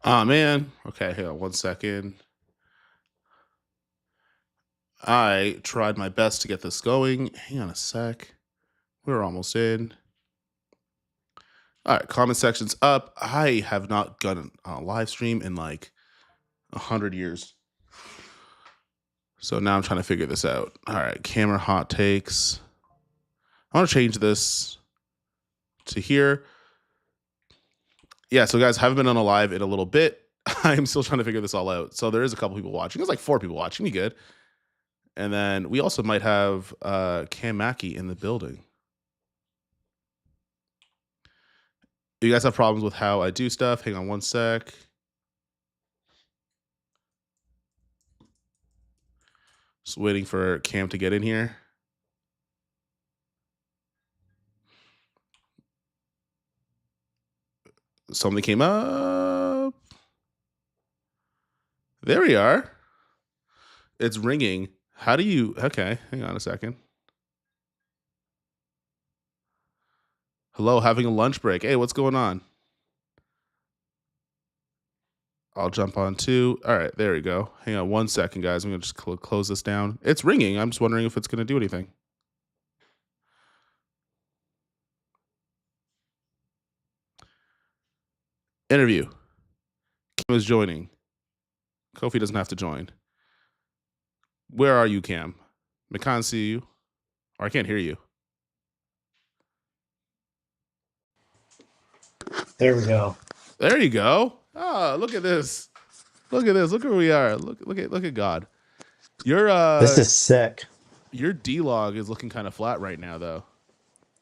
Oh man. Okay, hang on 1 second. I tried my best to get this going. Hang on a sec. We're almost in. All right, comment section's up. I have not done a live stream in like 100 years. So now I'm trying to figure this out. All right, camera hot takes. I want to change this to here. Yeah, so guys, haven't been on a live in a little bit. I'm still trying to figure this all out. So there is a couple people watching. There's like 4 people watching. You good? And then we also might have Cam Mackey in the building. You guys have problems with how I do stuff? Hang on 1 sec. Just waiting for Cam to get in here. Something came up. There we are. It's ringing. How do you... Okay, hang on a second. Hello, having a lunch break. Hey, what's going on? I'll jump on too. All right, there we go. Hang on 1 second, guys. I'm going to just close this down. It's ringing. I'm just wondering if it's going to do anything. Interview. Cam is joining. Kofi doesn't have to join. Where are you, Cam? I can't see you. Or I can't hear you. There we go. There you go. Ah, look at this. Look at this. Look where we are. Look at God. Your This is sick. your D log is looking kind of flat right now, though.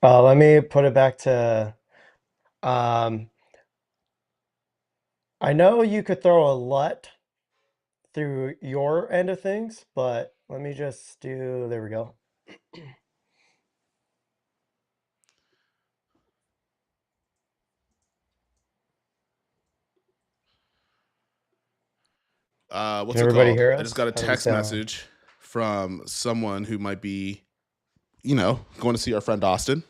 Let me put it back to um I know you could throw a LUT through your end of things, but let me just do, there we go. What's Can it everybody called? hear I just us? got a How do we text sound? message from someone who might be, going to see our friend Austin.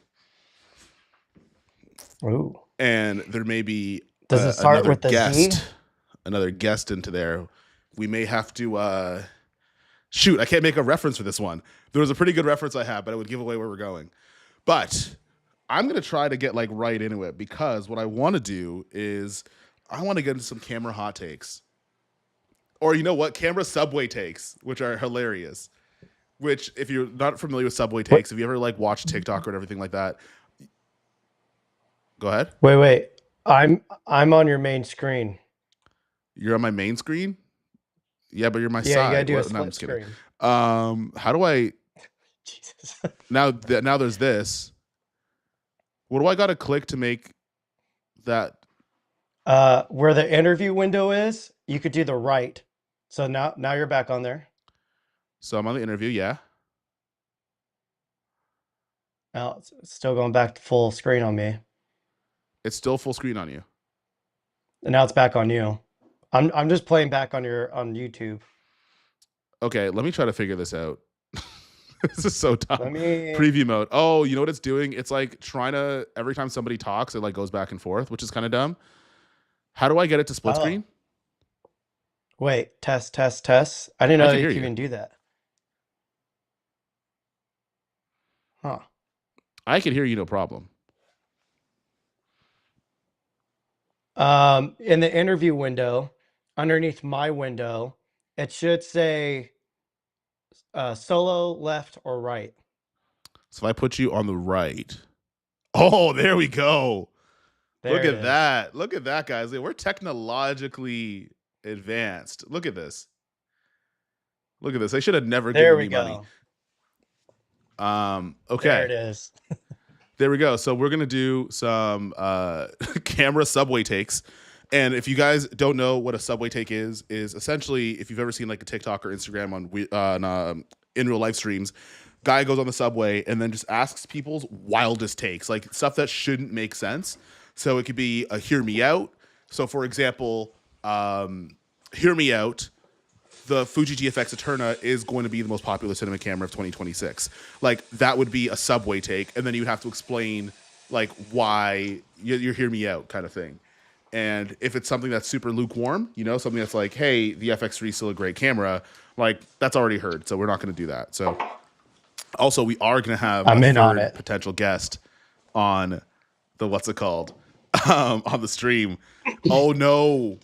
Ooh. And there may be Does it start another with the Z? guest into there. We may have to shoot. I can't make a reference for this one. There was a pretty good reference I had, but it would give away where we're going. But I'm gonna try to get like right into it because what I want to do is I want to get into some camera hot takes, or you know what, camera subway takes, which are hilarious. Which, if you're not familiar with subway Wait, takes, if you ever like watch TikTok or everything like that, go ahead. wait. I'm on your main screen. You're on my main screen. Yeah, but you're my Yeah, you gotta side. do a What? No, I'm split just kidding. screen. How do I Jesus. now there's this. What do I got to click to make that? Where the interview window is, you could do the right. So now you're back on there. So I'm on the interview. Yeah, Now it's still going back to full screen on me. it's still full screen on you. And now it's back on you. I'm just playing back on YouTube. Okay, let me try to figure this out. This is so dumb. Let me Preview mode. Oh, you know what it's doing? It's like trying to, every time somebody talks, it like goes back and forth, which is kind of dumb. How do I get it to split screen? Wait, test. I didn't I know can you hear could you. even do that. Huh. I can hear you, no problem. In the interview window, underneath my window, it should say solo left or right. So if I put you on the right, oh, there we go. Look at that. Look at that, guys. We're technologically advanced. Look at this. Look at this. They should have never given me money. Okay. There it is. There we go. So we're gonna do some camera subway takes. And if you guys don't know what a subway take is essentially, if you've ever seen like a TikTok or Instagram on in real life streams, guy goes on the subway and then just asks people's wildest takes, like stuff that shouldn't make sense. So it could be a hear me out. So for example, hear me out. The Fuji GFX Eterna is going to be the most popular cinema camera of 2026. Like that would be a subway take, and then you would have to explain like why you hear me out kind of thing. And if it's something that's super lukewarm, something that's like, hey, the FX3 is still a great camera, like that's already heard. So we're not going to do that. So also, we are going to have a I'm in on third it. potential guest on the what's it called on the stream. Oh no,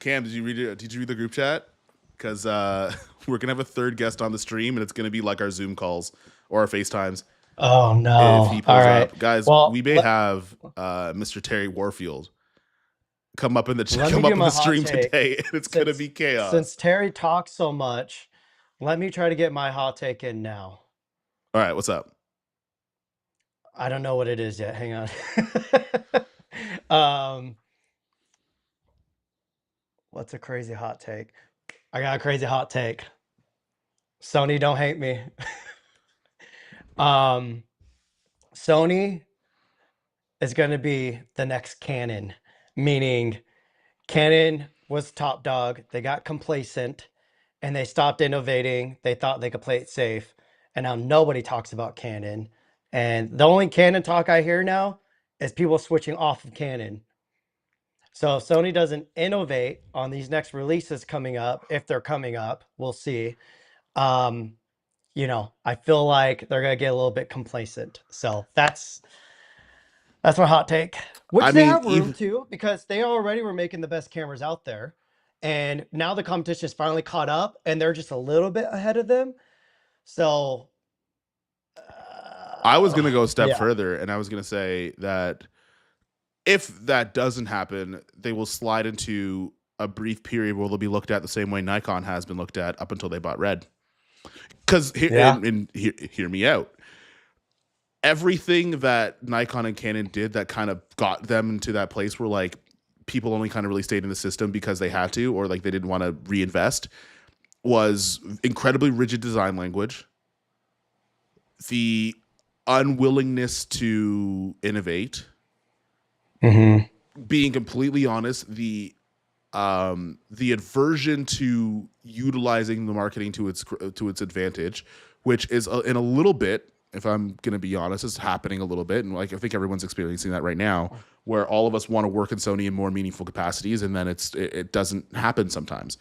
Cam, did you read it? Did you read the group chat? Because we're gonna have a third guest on the stream, and it's gonna be like our Zoom calls or our FaceTimes Oh if he no. All pulls right. up. Guys, Well, we may have Mr. Terry Warfield come up in the let me come do up in my the hot stream take. today, and it's gonna Since be chaos. since Terry talks so much, let me try to get my hot take in now. All right, what's up? I don't know what it is yet. Hang on. um, what's a crazy hot take? I got a crazy hot take. Sony, don't hate me. um, Sony is going to be the next Canon, meaning Canon was top dog. They got complacent and they stopped innovating. They thought they could play it safe. And now nobody talks about Canon. And the only Canon talk I hear now is people switching off of Canon. So if Sony doesn't innovate on these next releases coming up, if they're coming up, we'll see. Um, I feel like they're gonna get a little bit complacent. So that's my hot take. Which I they mean, have room even to because they already were making the best cameras out there. And now the competition is finally caught up and they're just a little bit ahead of them. So I was gonna go a step yeah. further, and I was gonna say that if that doesn't happen, they will slide into a brief period where they'll be looked at the same way Nikon has been looked at up until they bought Red. Because Yeah. hear me out. Everything that Nikon and Canon did that kind of got them into that place where like people only kind of really stayed in the system because they had to or like they didn't want to reinvest was incredibly rigid design language, the unwillingness to innovate, Mm-hmm. being completely honest, the aversion to utilizing the marketing to its advantage, which is in a little bit, if I'm going to be honest, is happening a little bit, and like I think everyone's experiencing that right now, where all of us want to work in Sony in more meaningful capacities, and then it doesn't happen sometimes.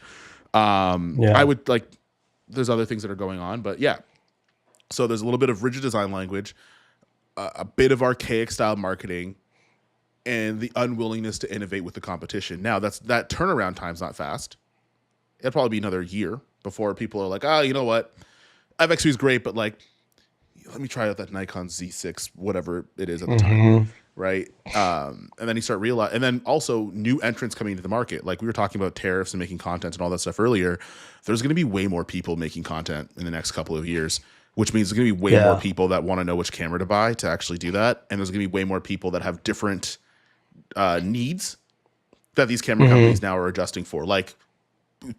I Yeah. would like. There's other things that are going on, but yeah. So there's a little bit of rigid design language, a bit of archaic style marketing, and the unwillingness to innovate with the competition. Now, that turnaround time's not fast. It'll probably be another year before people are like, oh, you know what? FX3 is great, but like, let me try out that Nikon Z6, whatever it is at the time, Mm-hmm. right? And then you start realizing, and then also new entrants coming into the market. Like we were talking about tariffs and making content and all that stuff earlier. There's going to be way more people making content in the next couple of years, which means there's going to be way more Yeah. people that want to know which camera to buy to actually do that. And there's going to be way more people that have different needs that these camera Mm-hmm. companies now are adjusting for. Like,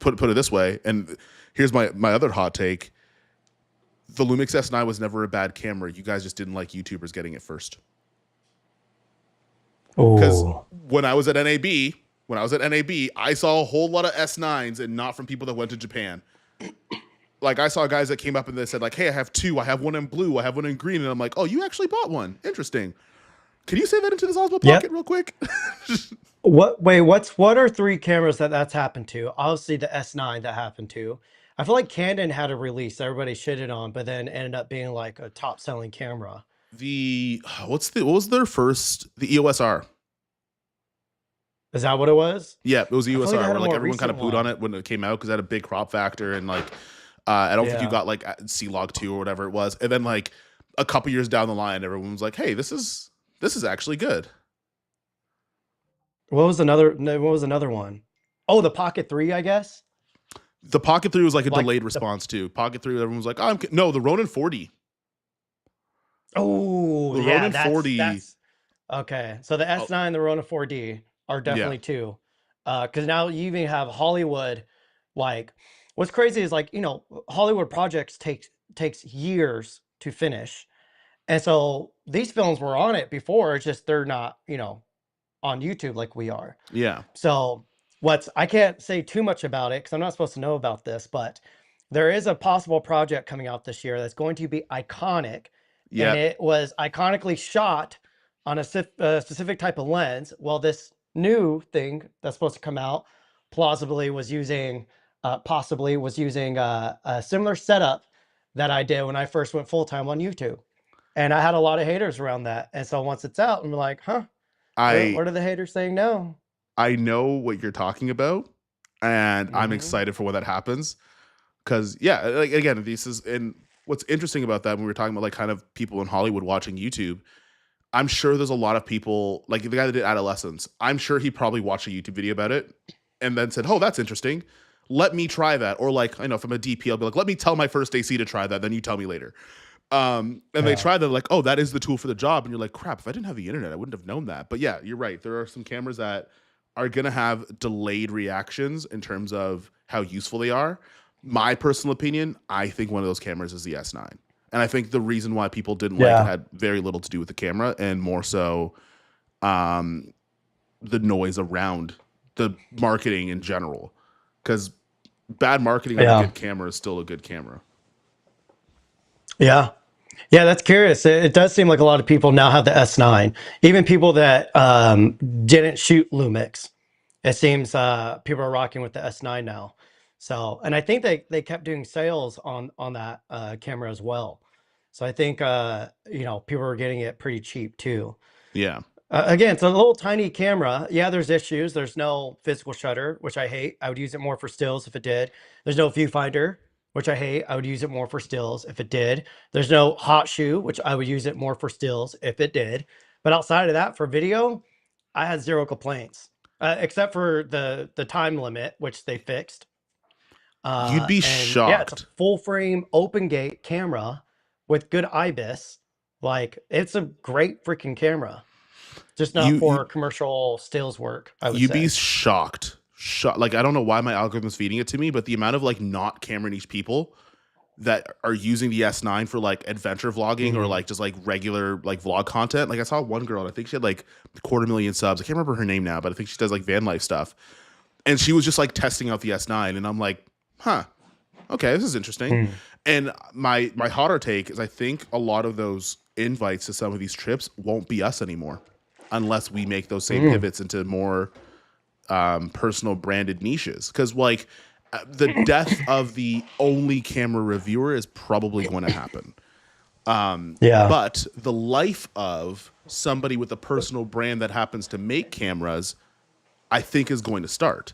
put it this way, and here's my other hot take: the Lumix S9 was never a bad camera. You guys just didn't like YouTubers getting it first. Because Oh. when I was at NAB, I saw a whole lot of S9s, and not from people that went to Japan. Like I saw guys that came up and they said like, "Hey, I have two. I have one in blue. I have one in green." And I'm like, "Oh, you actually bought one? Interesting. Can you say that into this Osmo Pocket Yep. real quick?" What are three cameras that's happened to? Obviously the S9 that happened to. I feel like Canon had a release that everybody shitted on, but then ended up being like a top selling camera. the what was their first? The EOS R. Is that what it was? Yeah, it was the I feel like they USR had where a like more everyone kind of recent pooed on one. it when it came out because it had a big crop factor and like I don't think you Yeah. got like C Log 2 or whatever it was. And then like a couple years down the line, everyone was like, "Hey, this is actually good." What was another no, what was another one? Oh, the Pocket 3, I guess. The Pocket 3 was like a Like delayed the response too. Pocket 3, everyone was like, "Oh, no, the Ronin 40." Oh, The yeah, Ronin that's 40. that's okay. So the Oh, S9 and the Rona 4D are yeah. definitely two. Because now you even have Hollywood. Like, what's crazy is like, Hollywood projects takes years to finish. And so these films were on it before, it's just they're not, on YouTube like we are. Yeah. So I can't say too much about it because I'm not supposed to know about this, but there is a possible project coming out this year that's going to be iconic, and Yeah. it was iconically shot on a specific type of lens. Well, this new thing that's supposed to come out plausibly was using possibly was using a similar setup that I did when I first went full time on YouTube. And I had a lot of haters around that. And so once it's out, I'm like, huh, I what are the haters saying now? I know what you're talking about, and I'm Hmm. excited for when that happens. Because yeah, like again, this is and what's interesting about that when we were talking about like kind of people in Hollywood watching YouTube. I'm sure there's a lot of people like the guy that did Adolescence. I'm sure he probably watched a YouTube video about it and then said, "Oh, that's interesting. Let me try that." Or like I know if I'm a DP, I'll be like, "Let me tell my first AC to try that. Then you tell me later." And they Yeah. try that like, "Oh, that is the tool for the job." And you're like, "Crap! If I didn't have the internet, I wouldn't have known that." But yeah, you're right. There are some cameras that are gonna have delayed reactions in terms of how useful they are. My personal opinion, I think one of those cameras is the S9. And I think the reason why people didn't like it Yeah. had very little to do with the camera and more so um, the noise around the marketing in general. Because bad marketing on a Yeah. good camera is still a good camera. Yeah. Yeah, that's curious. It does seem like a lot of people now have the S9. Even people that didn't shoot Lumix. It seems people are rocking with the S9 now. So, and I think they kept doing sales on that camera as well. So I think people are getting it pretty cheap too. Yeah. Again, it's a little tiny camera. Yeah, there's issues. There's no physical shutter, which I hate. I would use it more for stills if it did. There's no viewfinder, which I hate. I would use it more for stills if it did. There's no hot shoe, which I would use it more for stills if it did. But outside of that, for video, I had zero complaints, except for the time limit, which they fixed. You'd be And yeah, it's a shocked. full frame open gate camera with good IBIS. Like it's a great freaking camera. Just not You for commercial stills work, I would you'd be say. shocked. Like I don't know why my algorithm's feeding it to me, but the amount of like not camera niche people that are using the S9 for like adventure vlogging or Mhm. like just like regular like vlog content. Like I saw one girl, and I think she had like 250,000 subs. I can't remember her name now, but I think she does like van life stuff. And she was just like testing out the S9, and I'm like, huh, okay, this is interesting. Mm. And my hotter take is I think a lot of those invites to some of these trips won't be us anymore unless we make those same Mm. pivots into more personal branded niches. Because like the death of the only camera reviewer is probably going to happen. Yeah. But the life of somebody with a personal brand that happens to make cameras, I think, is going to start.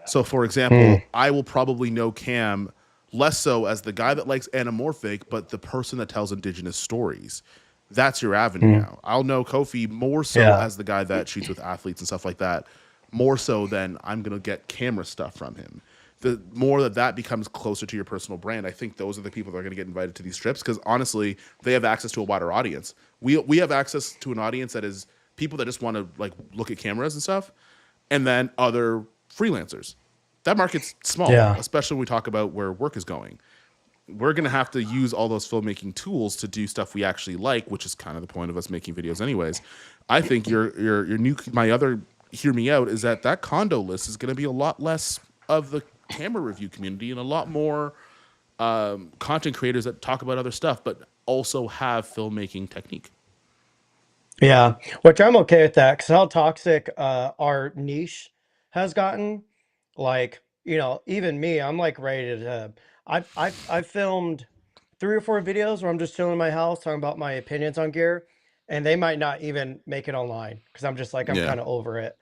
So, for Mm. example, I will probably know Cam less so as the guy that likes anamorphic, but the person that tells indigenous stories. That's your avenue Mm. now. I'll know Kofi more so Yeah. as the guy that shoots with athletes and stuff like that, more so than I'm going to get camera stuff from him. The more that that becomes closer to your personal brand, I think those are the people that are going to get invited to these trips because honestly, they have access to a wider audience. We have access to an audience that is people that just want to like look at cameras and stuff, and then other freelancers. That market's small, Yeah. especially when we talk about where work is going. We're going to have to use all those filmmaking tools to do stuff we actually like, which is kind of the point of us making videos anyways. I think your new my other hear me out is that that condo list is going to be a lot less of the camera review community and a lot more content creators that talk about other stuff but also have filmmaking technique. Yeah. Which I'm okay with that because how toxic our niche has gotten. Like, even me, I'm like ready to. I've filmed 3 or 4 videos where I'm just chilling in my house talking about my opinions on gear, and they might not even make it online because I'm just like I'm Yeah. kind of over it.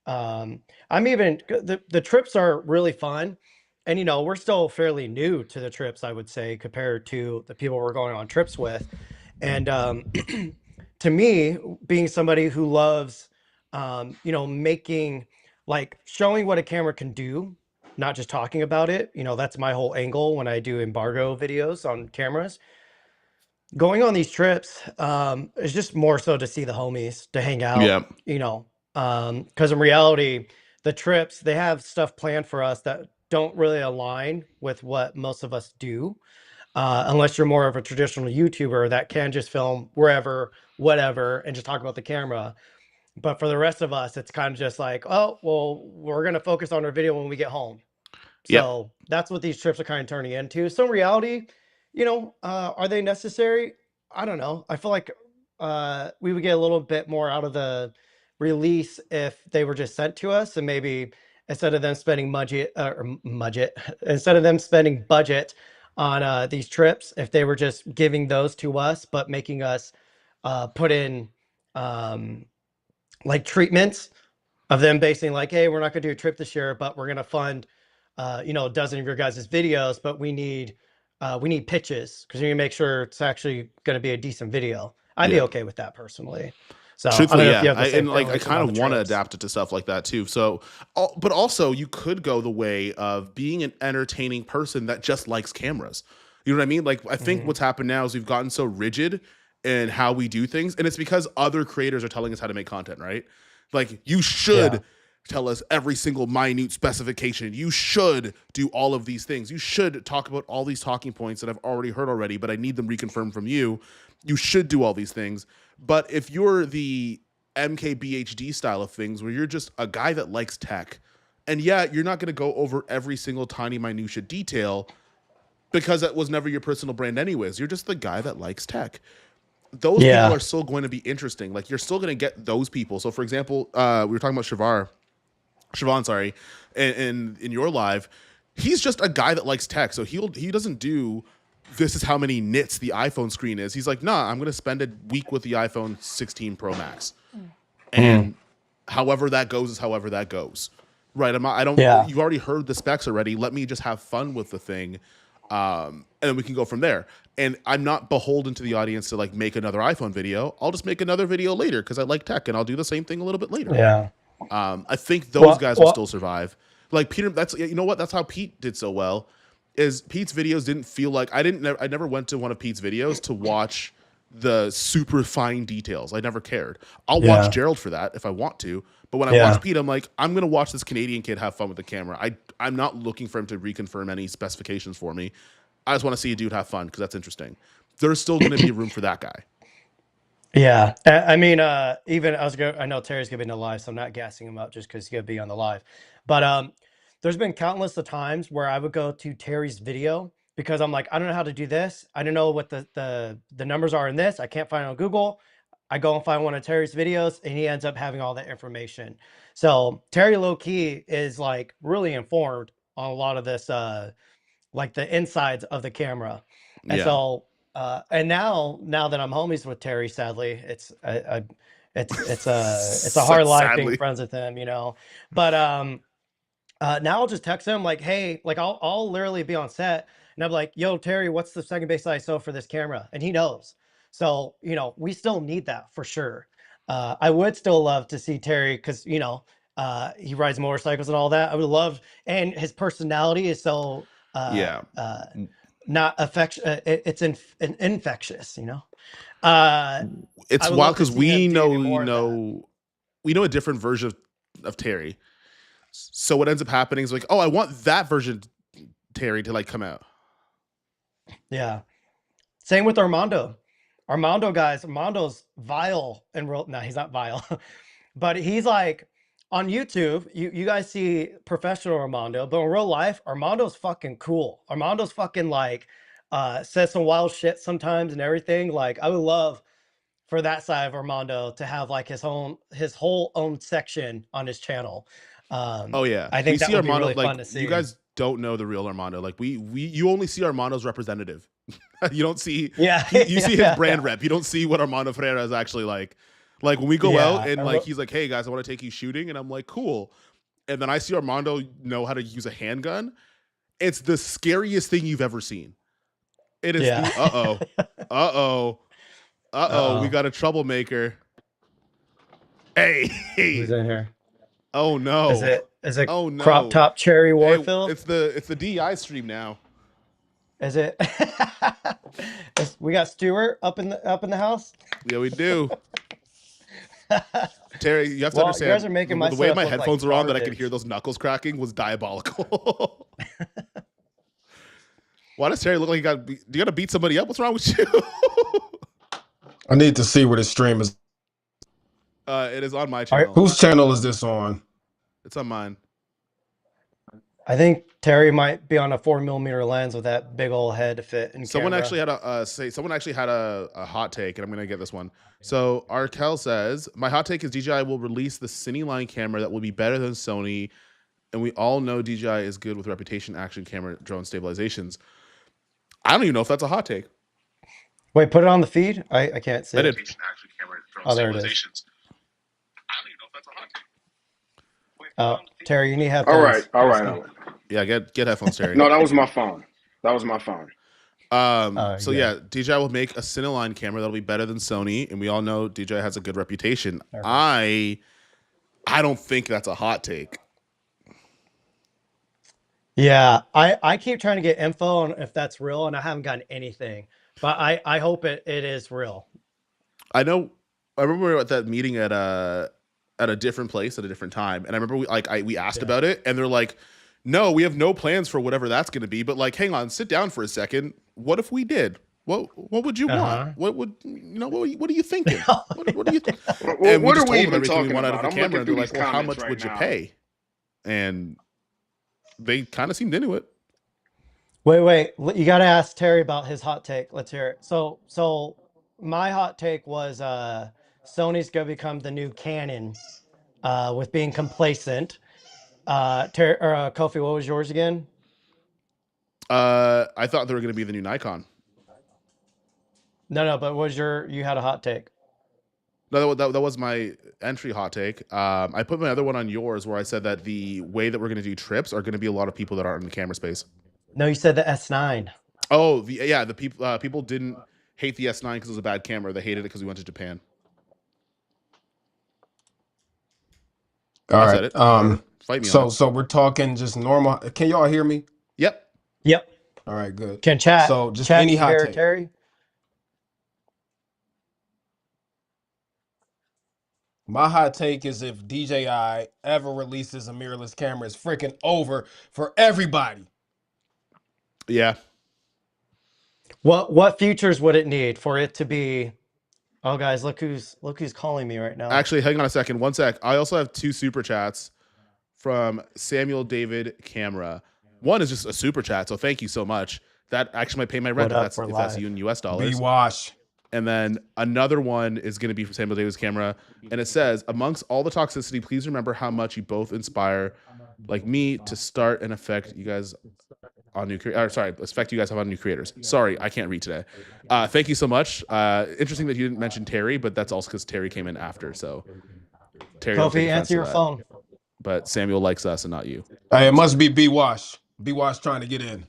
I'm even the trips are really fun, and we're still fairly new to the trips, I would say, compared to the people we're going on trips with, and to me, being somebody who loves, making like showing what a camera can do, not just talking about it. That's my whole angle when I do embargo videos on cameras. Going on these trips is just more so to see the homies, to hang out, Yeah. because in reality, the trips, they have stuff planned for us that don't really align with what most of us do, unless you're more of a traditional YouTuber that can just film wherever, whatever, and just talk about the camera. But for the rest of us, it's kind of just like, oh, well, we're going to focus on our video when we get home. Yep. So that's what these trips are kind of turning into. So in reality, are they necessary? I don't know. I feel like we would get a little bit more out of the release if they were just sent to us, and maybe instead of them spending instead of them spending budget on these trips, if they were just giving those to us, but making us put in um, like treatments of them basically like, hey, we're not going to do a trip this year, but we're going to fund, a dozen of your guys' videos, but we need pitches because we need to make sure it's actually going to be a decent video. I'd be Yeah. okay with that personally. So I don't Truthfully, know if you yeah, have the same I feelings kind around the of want to trips. adapt it to stuff like that too. So, but also you could go the way of being an entertaining person that just likes cameras. You know what I mean? Like I think Hmm. what's happened now is we've gotten so rigid in how we do things, and it's because other creators are telling us how to make content, right? Like you Yeah. should tell us every single minute specification. You should do all of these things. You should talk about all these talking points that I've already heard already, but I need them reconfirmed from you. You should do all these things. But if you're the MKBHD style of things where you're just a guy that likes tech, and yeah, you're not going to go over every single tiny minutia detail because that was never your personal brand anyways. You're just the guy that likes tech. Those people Yeah. are still going to be interesting. Like you're still going to get those people. So for example, we were talking about Siobhan, sorry, in your live, he's just a guy that likes tech. So he doesn't do this is how many nits the iPhone screen is. He's like, nah, I'm gonna spend a week with the iPhone 16 Pro Max, Mm. and however that goes is however that goes. Right? I don't. Yeah. You've already heard the specs already. Let me just have fun with the thing, and we can go from there. And I'm not beholden to the audience to like make another iPhone video. I'll just make another video later because I like tech, and I'll do the same thing a little bit later. Yeah. I think those Well, guys will well, still survive. Like Peter, that's you know what? That's how Pete did so well. Is Pete's videos didn't feel like I never went to one of Pete's videos to watch the super fine details. I never cared. I'll watch yeah. Gerald for that if I want to. But when I watch Yeah. Pete, I'm like, I'm gonna watch this Canadian kid have fun with the camera. I'm not looking for him to reconfirm any specifications for me. I just want to see a dude have fun because that's interesting. There's still gonna be room for that guy. Yeah, I mean, even I know Terry's gonna be on the live, so I'm not gassing him up just because he's gonna be on the live. But there's been countless of times where I would go to Terry's video because I'm like, I don't know how to do this. I don't know what the numbers are in this. I can't find it on Google. I go and find one of Terry's videos, and he ends up having all that information. So Terry low key is like really informed on a lot of this, like the insides of the camera. And Yeah, so, and now that I'm homies with Terry, sadly, it's a hard life being sadly. friends with him, you know. But now I'll just text him like, hey, like I'll literally be on set and I'm like, yo, Terry, what's the second base ISO for this camera? And he knows. So, we still need that for sure. I would still love to see Terry because, he rides motorcycles and all that. I would love, and his personality is so Yeah, not affection. Infectious, Uh, I it's would wild love to because see him do even more of that. we know a different version of Terry. So what ends up happening is like, oh, I want that version Terry to like come out. Yeah. Same with Armando. Armando's vile and real. No, he's not vile, but he's like on YouTube. You guys see professional Armando, but in real life, Armando's fucking cool. Armando's fucking like says some wild shit sometimes and everything. Like I would love for that side of Armando to have like his whole own section on his channel. Oh yeah, I we think that see would be Armando really like fun to you see. guys don't know the real Armando. Like you only see Armando's representative. You don't see Yeah, you see his yeah, brand yeah, rep. You don't see what Armando Ferreira is actually like. Like when we go out yeah. and like he's like, hey guys, I want to take you shooting, and I'm like, cool. And then I see Armando know how to use a handgun. It's the scariest thing you've ever seen. It is Yeah. the uh oh, we Uh-oh. got a troublemaker. Hey, Who's hey, in here? oh Is no, it oh crop no. top cherry Hey, Warfield? it's the DI stream now. Is it we got Stuart up in the house? Yeah, we do. Terry, you have to Well, you guys understand are making the way myself my look like headphones are on that I could hear garbage. those knuckles cracking was diabolical. Why does Terry look like do you got to beat somebody up? What's wrong with you? I need to see where the stream is. It is on my Are, channel. Whose channel is this on? It's on mine. I think Terry might be on a 4mm lens with that big old head to fit in Someone camera. actually had a hot take, and I'm gonna get this one. So Arkel says, my hot take is DJI will release the Cine line camera that will be better than Sony, and we all know DJI is good with reputation action camera drone stabilizations. I don't even know if that's a hot take. Wait, put it on the feed. I can't see I it. did. Oh, there it is. Oh, Terry, you need All headphones. right. Yeah, get headphones, Terry. No, that was my phone. So yeah, DJI will make a Cineline camera that'll be better than Sony, and we all know DJI has a good reputation. Perfect. I don't think that's a hot take. Yeah, I keep trying to get info on if that's real, and I haven't gotten anything. But I hope it is real. I remember we were at that meeting at a different place at a different time, and I remember we asked about it, and they're like, "No, we have no plans for whatever that's going to be." But like, hang on, sit down for a second. What if we did? What would you want? What would what are you thinking? What are you? Well, and what just are we told them even everything talking we want out of about? the I'm camera, and looking they're through like, these "Well, how comments much right would you now. pay?" And they kind of seemed into it. Wait. You got to ask Terry about his hot take. Let's hear it. So my hot take was Sony's going to become the new Canon with being complacent. Kofi, what was yours again? I thought they were going to be the new Nikon. No, but you had a hot take? No, that was my entry hot take. I put my other one on yours where I said that the way that we're going to do trips are going to be a lot of people that aren't in the camera space. No, you said the S9. Oh, the people didn't hate the S9 because it was a bad camera. They hated it because we went to Japan. All I right. said it. Fight me on it. So we're talking just normal. Can y'all hear me? Yep. All right, good. Can chat. So just chat any hot hear take. Terry? My hot take is if DJI ever releases a mirrorless camera, it's freaking over for everybody. Yeah. What features would it need for it to be? Oh, guys, look who's calling me right now. Actually, hang on a second. One sec. I also have 2 super chats from Samuel David Camera. One is just a super chat, so thank you so much. That actually might pay my rent if that's in US dollars. B-wash. And then another one is going to be from Samuel David's Camera, and it says, amongst all the toxicity, please remember how much you both inspire, like me, to start and affect you guys on affect you guys on new creators. Sorry, I can't read today. Thank you so much. Interesting that you didn't mention Terry, but that's also because Terry came in after. So Terry, Kofi, answer your phone. But Samuel likes us and not you. Hey, it must be B-wash. B-wash trying to get in.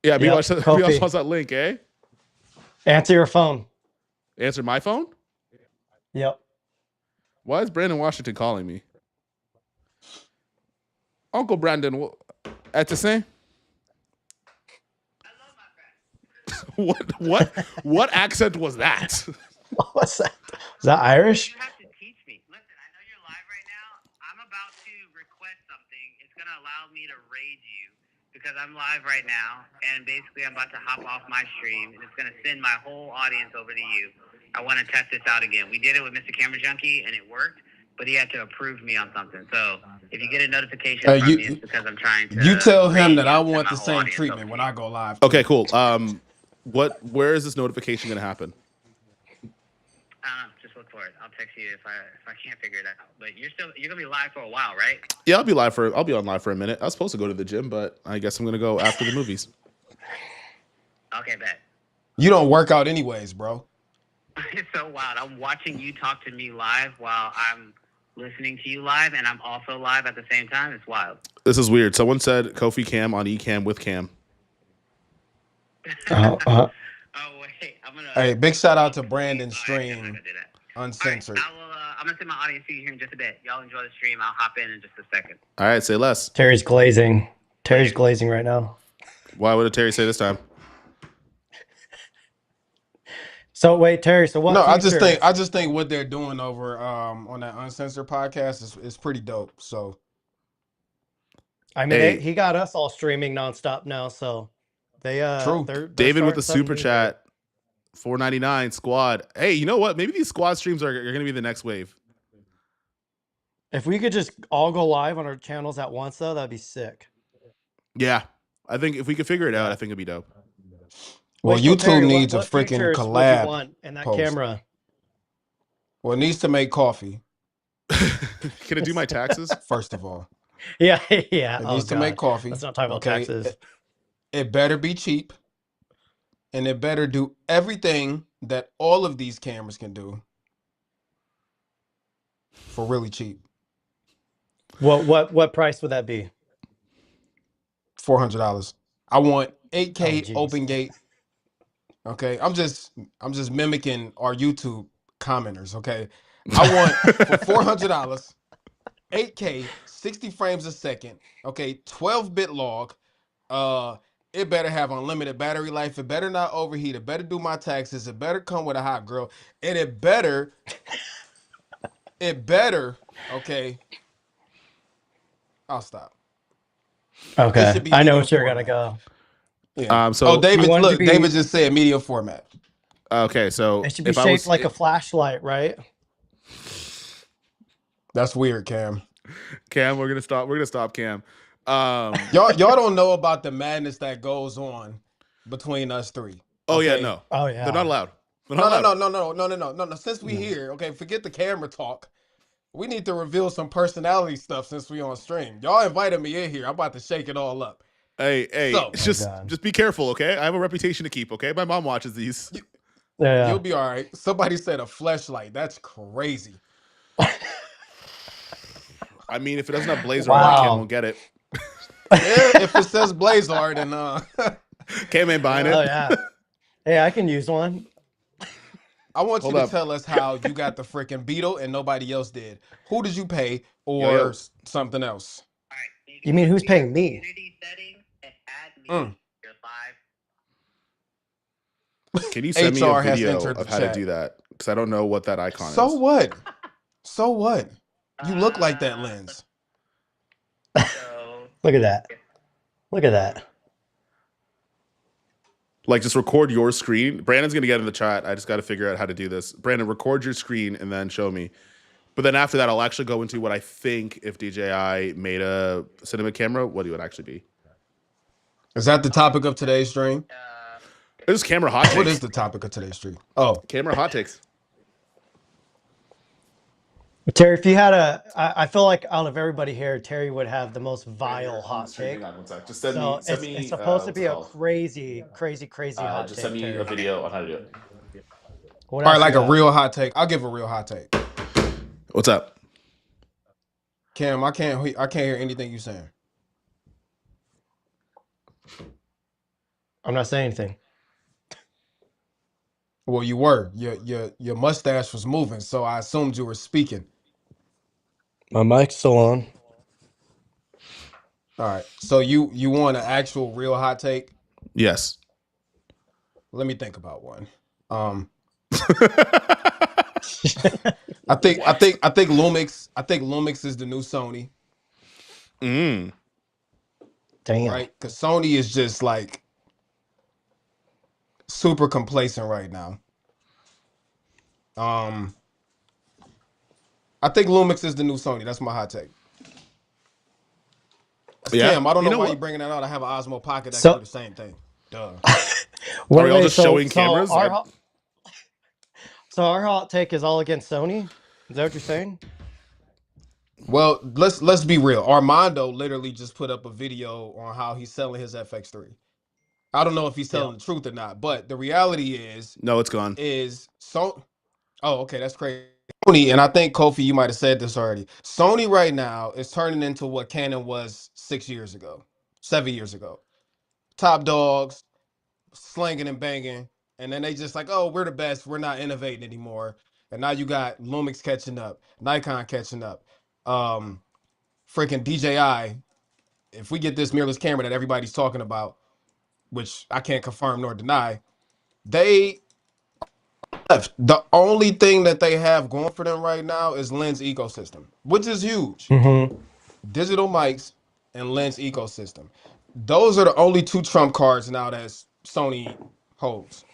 Yeah, B-Wash Kofi. wants that link, eh? Answer your phone. Answer my phone? Yep. Why is Brandon Washington calling me? Uncle Brandon, at the same? What accent was that? What was that? Is that Irish? You have to teach me. Listen, I know you're live right now. I'm about to request something. It's going to allow me to raid you because I'm live right now. And basically, I'm about to hop off my stream. And it's going to send my whole audience over to you. I want to test this out again. We did it with Mr. Camera Junkie, and it worked. But he had to approve me on something. So if you get a notification from me, it's because I'm trying to. You tell him that I raid you want to the my same audience treatment over when to I you. go live. Okay, cool. Where is this notification going to happen? I don't know. Just look for it. I'll text you if I can't figure it out. But you're gonna be live for a while, right? Yeah, I'll be on live for a minute. I was supposed to go to the gym, but I guess I'm going to go after the movies. Okay, bet. You don't work out anyways, bro. It's so wild. I'm watching you talk to me live while I'm listening to you live, and I'm also live at the same time. It's wild. This is weird. Someone said Kofi Cam on Ecamm with Cam. Oh wait, I'm gonna. Hey, big shout out to Brandon's Oh, yeah, I'm not stream, gonna do that. uncensored. All right, I'm gonna send my audience to you here in just a bit. Y'all enjoy the stream. I'll hop in just a second. All right, say less. Terry's glazing. Terry's glazing right now. Why would Terry say this time? So wait, Terry. So what? No, feature? I just think what they're doing over on that uncensored podcast is pretty dope. So I mean, Hey. he got us all streaming nonstop now. So they True. they're David with the starting super something new there. chat. $4.99 squad. Hey, you know what? Maybe these squad streams are going to be the next wave. If we could just all go live on our channels at once, though, that'd be sick. Yeah, I think if we could figure it out, Yeah. I think it'd be dope. Well, Wait, so YouTube Terry, needs a what freaking features would you collab want in that post. camera? Well, it needs to make coffee, Can it do my taxes? first of all. Yeah, yeah. It Oh needs to make God, coffee. let's not talk about Okay. taxes. It better be cheap. And it better do everything that all of these cameras can do for really cheap. What price would that be? $400. I want Oh 8K geez. open gate. Okay. I'm just mimicking our YouTube commenters. Okay. I want for $400, 8K, 60 frames a second. Okay. 12-bit log. It better have unlimited battery life. It better not overheat. It better do my taxes. It better come with a hot girl. And it better, okay. I'll stop. It Okay, should be I know medium what you're gonna format. go. Yeah. So David, want it to look, be- David just said medium format. okay, so It should be if I shaped was like a flashlight, right? That's weird, Cam. Cam, we're gonna stop Cam. Y'all don't know about the madness that goes on between us three. Oh yeah, okay? no, Oh yeah. they're not allowed. They're not allowed. No. Since we here, okay, forget the camera talk. We need to reveal some personality stuff since we on stream. Y'all invited me in here. I'm about to shake it all up. Hey, So- just be careful, okay? I have a reputation to keep, okay? My mom watches these. Yeah. You'll be all right. Somebody said a fleshlight. That's crazy. I mean, if it doesn't have Blazor on it, Cam Wow. won't get it. Yeah, if it says Blazor, then Cam ain't buying Oh it. yeah. Hey, I can use one. I want you Hold to up. tell us how you got the freaking Beetle and nobody else did. Who did you pay or Yo. something else? All right. You mean who's paying me? Community settings and add me Mm. to your live. Can you send me HR a has video entered of the how chat. to do that? Because I don't know what that icon So is. what? So what? You look like that lens. So Look at that. Look at that. Like, just record your screen. Brandon's gonna get in the chat. I just got to figure out how to do this. Brandon, record your screen and then show me. But then after that, I'll actually go into what I think if DJI made a cinema camera, what it would actually be. Is that the topic of today's stream? It's just camera hot takes. What is the topic of today's stream? Oh, Camera hot takes. Terry, if you had I feel like out of everybody here, Terry would have the most vile hot take. Hang on one sec. Just send So me. it's supposed to be a crazy hot just take. send me Terry. a video on how to do it. What all right, else like you a got? real hot take. I'll give a real hot take. What's up? Cam, I can't hear anything you saying. I'm not saying anything. Well, you were. Your mustache was moving, so I assumed you were speaking. My mic's still on. All right. So you want an actual real hot take? Yes. Let me think about one. I think Lumix is the new Sony, Mm. Damn. right? Because Sony is just like super complacent right now. I think Lumix is the new Sony. That's my hot take. Yeah. Damn, I don't You know know why what? you're bringing that out. I have an Osmo Pocket that So- can do the same thing. Duh. Are y'all just showing cameras? So our hot take is all against Sony? Is that what you're saying? Well, let's be real. Armando literally just put up a video on how he's selling his FX3. I don't know if he's telling the truth or not, but the reality No, it's gone. is so. Oh, okay, that's crazy. Sony, and I think Kofi, you might have said this already. Sony right now is turning into what Canon was 6 years ago, 7 years ago. Top dogs, slanging and banging, and then they just like, oh, we're the best. We're not innovating anymore. And now you got Lumix catching up, Nikon catching up, freaking DJI. If we get this mirrorless camera that everybody's talking about, which I can't confirm nor deny, they left. The only thing that they have going for them right now is lens ecosystem, which is huge. Mm-hmm. Digital mics and lens ecosystem. Those are the only two trump cards now that Sony holds.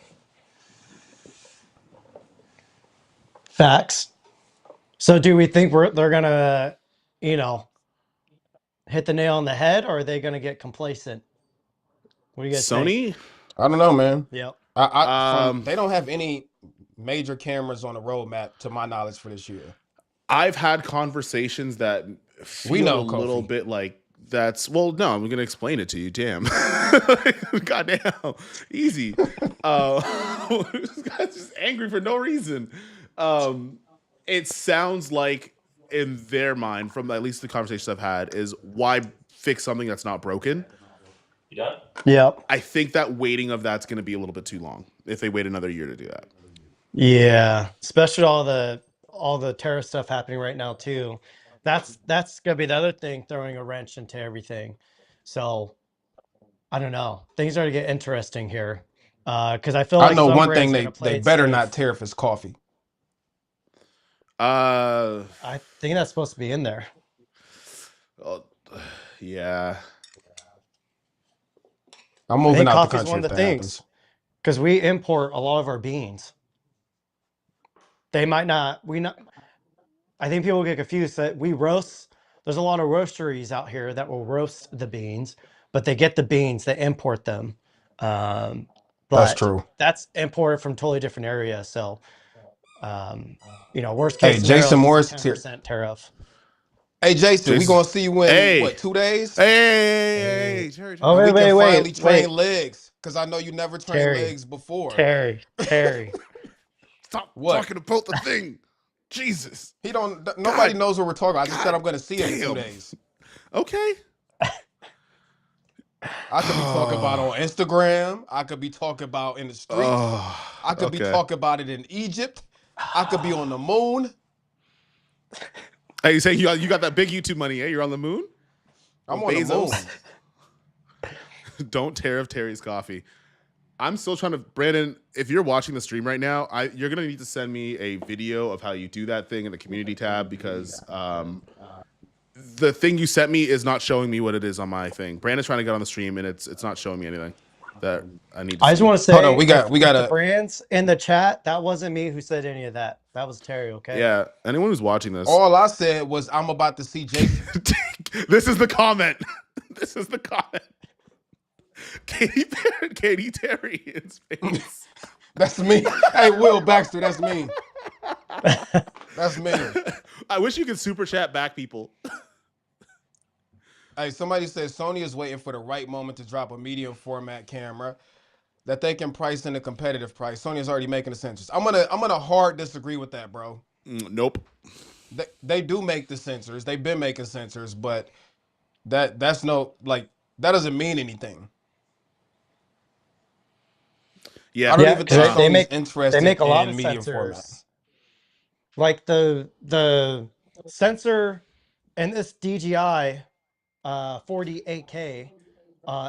Facts. So do we think they're gonna, hit the nail on the head, or are they going to get complacent? What do you guys think? Sony? I don't know, man. Yep. They don't have any major cameras on the roadmap, to my knowledge, for this year. I've had conversations that feel know, a little Kofi. bit like that's well, no, I'm gonna explain it to you. Damn. Goddamn. Easy. This guy's just angry for no reason. It sounds like in their mind, from at least the conversations I've had, is why fix something that's not broken? You done? Yep. I think that waiting of that's gonna be a little bit too long if they wait another year to do that. Yeah, especially all the terror stuff happening right now too. That's gonna be the other thing throwing a wrench into everything. So I don't know. Things are gonna get interesting here. Because I feel I like know some one brands thing are gonna play they it better safe. not tariff is coffee. I think that's supposed to be in there. Yeah. I'm I moving think out the coffee's country one if of the that things happens. because we import a lot of our beans. They might not. I think people get confused that we roast. There's a lot of roasteries out here that will roast the beans, but they get the beans, they import them. That's But true. that's imported from totally different areas. So, worst Hey, case scenario, Jason it's just Morris a is here. 10% tariff. Hey, Jason, we Jason- gonna see you in Hey. 2 days? Hey, Terry. Oh, And we can finally wait. train legs, because I know you never trained Terry. legs before. Terry. Stop What? talking about the thing. Jesus. Nobody knows what we're talking about. I just said I'm gonna see him in 2 damn. days. Okay. I could be talking about on Instagram. I could be talking about in the streets. I could be talking about it in Egypt. I could be on the moon. Hey, you saying you got that big YouTube money, eh? You're on the moon? I'm Well, on the moon. Don't tear of Terry's coffee. I'm still trying to, Brandon, if you're watching the stream right now, you're going to need to send me a video of how you do that thing in the community tab, because the thing you sent me is not showing me what it is on my thing. Brandon's trying to get on the stream and it's not showing me anything that I need to I just see. want to say, Hold on, we got the a brands in the chat. That wasn't me who said any of that. That was Terry. Okay. Yeah, anyone who's watching this. all I said was I'm about to see Jason. This is the comment. This is the comment. Katy Terry in space. That's me. Hey, Will Baxter, that's me. That's me. I wish you could super chat back people. Hey, somebody says Sony is waiting for the right moment to drop a medium format camera that they can price in a competitive price. Sony is already making the sensors. I'm gonna hard disagree with that, bro. Nope. They do make the sensors. They've been making sensors, but that's no, like, that doesn't mean anything. Yeah, I don't Yeah, even 'cause think they Sony's make interested a lot in of medium format. sensors. Like the sensor in this DJI 48K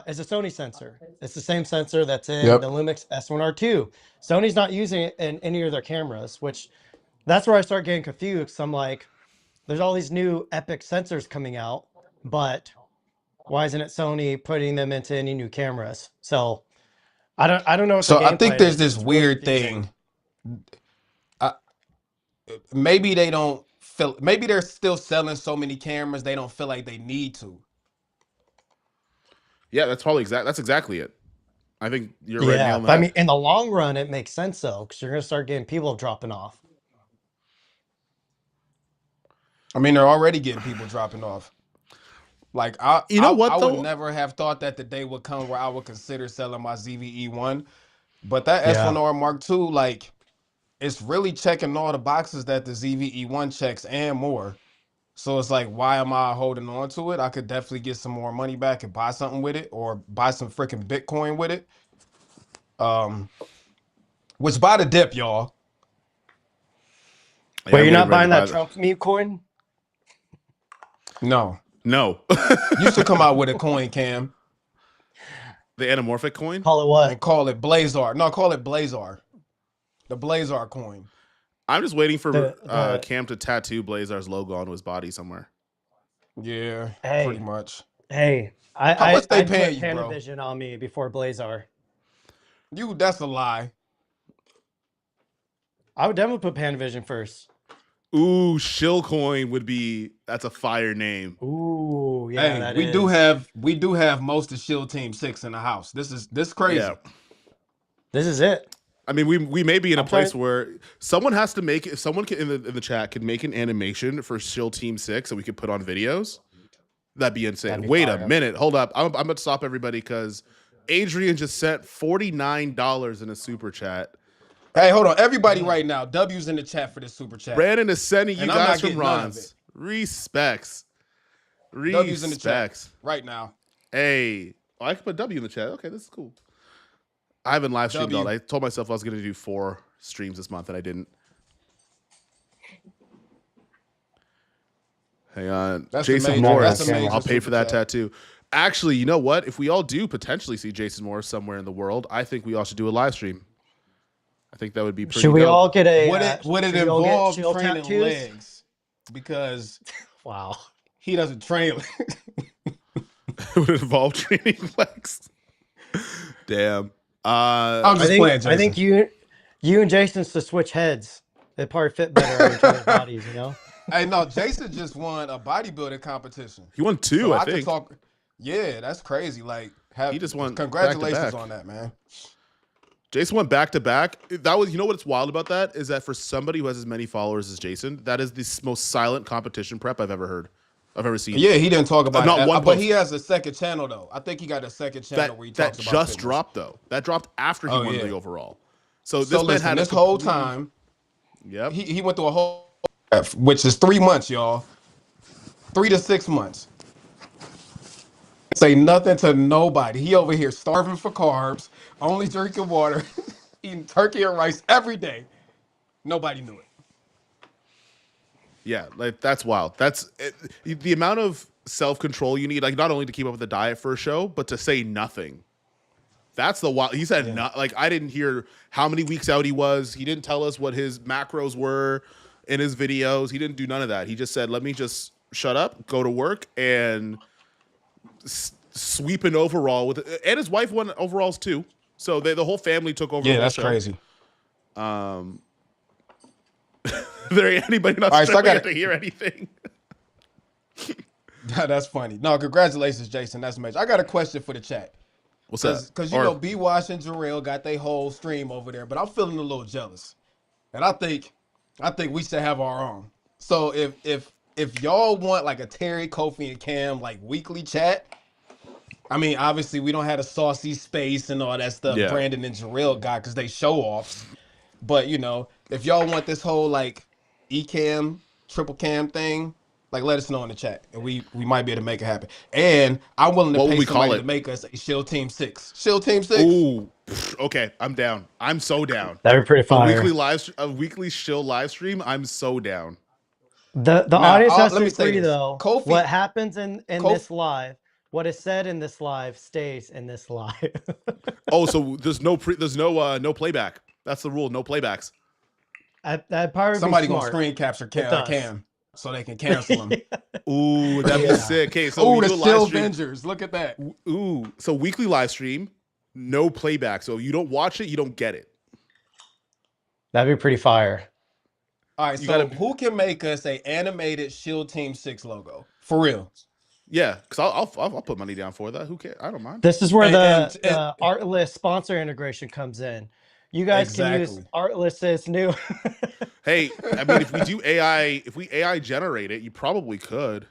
is a Sony sensor. It's the same sensor that's in Yep. the Lumix S9. Sony's not using it in any of their cameras, which that's where I start getting confused. I'm like, there's all these new epic sensors coming out, but why isn't it Sony putting them into any new cameras? So I don't know what the So I game think plan there's is. this It's really weird confusing. thing. Maybe they don't feel. Maybe they're still selling so many cameras they don't feel like they need to. Yeah, that's exactly it. I think you're right, nail Yeah, on the but I head. mean, in the long run, it makes sense though, because you're gonna start getting people dropping off. I mean, they're already getting people dropping off. Like You know what, I would though? never have thought that the day would come where I would consider selling my ZVE1, but that Yeah. S1R Mark II, like, it's really checking all the boxes that the ZVE1 checks and more. So it's like, why am I holding on to it? I could definitely get some more money back and buy something with it, or buy some freaking Bitcoin with it. Which buy the dip, y'all. Yeah, Wait, I'm you're getting not ready buying to buy that Trump meme coin? No. No. Used to come out with a coin, Cam, The anamorphic coin? Call it what? and call it Blazar. No, call it Blazar. The Blazar coin. I'm just waiting for The Cam to tattoo Blazar's logo onto his body somewhere. Yeah, Hey. pretty much. hey, How much they I'd paying put you, bro? Panavision on me before Blazar. That's a lie. I would definitely put Panavision first. Ooh, Shillcoin would be, that's a fire name. Ooh, yeah, Hey, that we is. do have most of Shield Team 6 in the house. This is crazy. Yeah. This is it. I mean, we may be in a I'm place trying- where someone has to make, if someone can, in the chat can make an animation for Shield Team 6 that we could put on videos, that'd be insane. That'd be Wait fire. a minute. Hold up. I'm going to stop everybody because Adrian just sent $49 in a super chat. Hey, hold on. Everybody right now, W's in the chat for this super chat. Brandon is sending you And I'm not guys from getting none of Ron's. Respects. W's in the chat Respects. right now. Hey. Oh, I can put W in the chat. Okay, this is cool. I haven't live streamed all. W. I told myself I was going to do 4 streams this month, and I didn't. Hang on. That's Jason amazing. Morris. That's amazing I'll pay for super that chat. tattoo. Actually, you know what? If we all do potentially see Jason Morris somewhere in the world, I think we all should do a live stream. I think that would be pretty Should we dope. all get a? Would it should we all get involve shield training tattoos? legs? Because Wow. he doesn't train. Would it involve training legs? Damn. I'm just I playing, think, I think you and Jason's to switch heads. They probably fit better on each other's bodies, you know? Hey, no, Jason just won a bodybuilding competition. He won 2, So I can think. talk. Yeah, that's crazy. Like, He just won congratulations back-to-back. on that, man. Jason went back to back. That was, you know what's wild about that is that for somebody who has as many followers as Jason, that is the most silent competition prep I've ever seen. Yeah, he didn't talk about Not it, one but post. he has a second channel though. I think he got a second channel where he That talks about just fitness. dropped though. That dropped after he Oh, won yeah. the overall. So this So man listen, had this whole time, Yep. he went through a whole, which is 3 months, y'all. 3 to 6 months. Say nothing to nobody. He over here starving for carbs, only drinking water, eating turkey and rice every day. Nobody knew it. Yeah, like that's wild. That's the amount of self-control you need, like not only to keep up with the diet for a show, but to say nothing. That's the wild. He said not, like I didn't hear how many weeks out he was. He didn't tell us what his macros were in his videos. He didn't do none of that. He just said, "Let me just shut up, go to work, and sweep an overall with it." And his wife won overalls too. So the whole family took over. Yeah, the whole that's show. crazy. There anybody in right, so I Australia gotta- to hear anything? That's funny. No, congratulations, Jason. That's amazing. I got a question for the chat. What's that? Because you know, B Wash and Jarrell got their whole stream over there, but I'm feeling a little jealous. And I think we should have our own. So if y'all want like a Terry, Kofi, and Cam like weekly chat, I mean, obviously we don't have a saucy space and all that stuff Yeah. Brandon and Jarrell got because they show offs. But you know, if y'all want this whole like E-cam, triple cam thing, like let us know in the chat and we might be able to make it happen. And I'm willing to What would pay we call somebody it? to make us a Shield Team 6. Shield Team 6. Ooh, okay, I'm down. I'm so down. That'd be pretty A fire. weekly shill live stream. I'm so down. The Now, audience has let to me say agree this. though. Kofi- What happens in Kofi- this live, what is said in this live stays in this live. Oh, so there's no playback. That's the rule. No playbacks. That'd probably Somebody be gonna smart. screen capture It does. Cam so they can cancel him. Ooh, that'd be Yeah. sick. Okay, so Oh, we the do a live Shield stream. Avengers. Look at that. Ooh, so weekly live stream, no playback. So you don't watch it, you don't get it. That'd be pretty fire. All right, You so gotta- who can make us a animated Shield Team 6 logo? For real. Yeah, because I'll put money down for that. Who cares? I don't mind. This is where And- the Artlist sponsor integration comes in. You guys can use Exactly. Artlist's new. Hey, I mean, if we AI generate it, you probably could.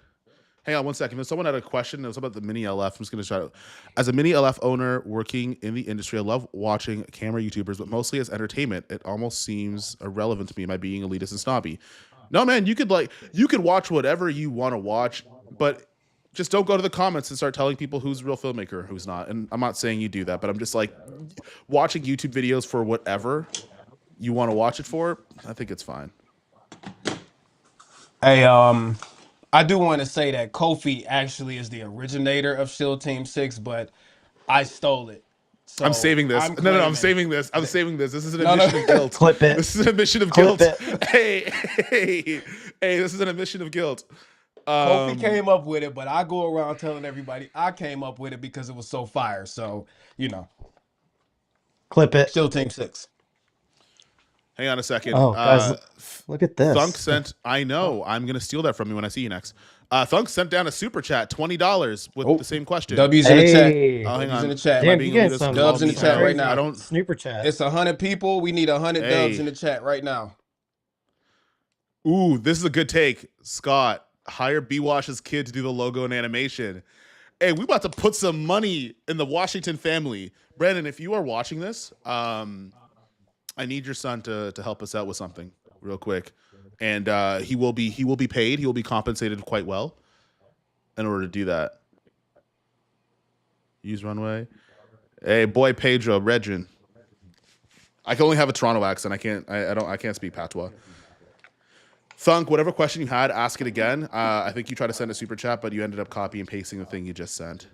Hang on one second. If someone had a question, it was about the mini LF. I'm just going to try to. As a mini LF owner working in the industry, I love watching camera YouTubers, but mostly as entertainment. It almost seems irrelevant to me by being elitist and snobby. No, man, you could watch whatever you want to watch, but just don't go to the comments and start telling people who's a real filmmaker, who's not. And I'm not saying you do that, but I'm just like watching YouTube videos for whatever you want to watch it for. I think it's fine. Hey, I do want to say that Kofi actually is the originator of Shield Team 6, but I stole it. So I'm saving this. I'm No, I'm claiming- saving this. I'm saving this. This is an No, no. admission of guilt. Clip it. This is an admission of Clip guilt. it. Hey, this is an admission of guilt. Kofi came up with it, but I go around telling everybody I came up with it because it was so fire. So, you know, Clip it. Shield Team 6. Hang on a second. Oh, guys, look at this. Thunk sent. I know. I'm gonna steal that from you when I see you next. Thunk sent down a super chat, $20 with the same question. W's in the chat. Hey. Oh, hang W's on. in the chat. Am I Damn, being you getting elitist? some Dubs in the chat right now. I don't. Snooper chat. It's 100 people. We need 100 Hey. dubs in the chat right now. Ooh, this is a good take, Scott. Hire B Wash's kid to do the logo and animation. Hey, we about to put some money in the Washington family. Brandon, if you are watching this, I need your son to help us out with something real quick, and he will be paid. He will be compensated quite well in order to do that. Use runway. Hey, boy, Pedro Regin. I can only have a Toronto accent. I can't speak patois. Thunk, whatever question you had, ask it again. I think you tried to send a super chat, but you ended up copy and pasting the thing you just sent.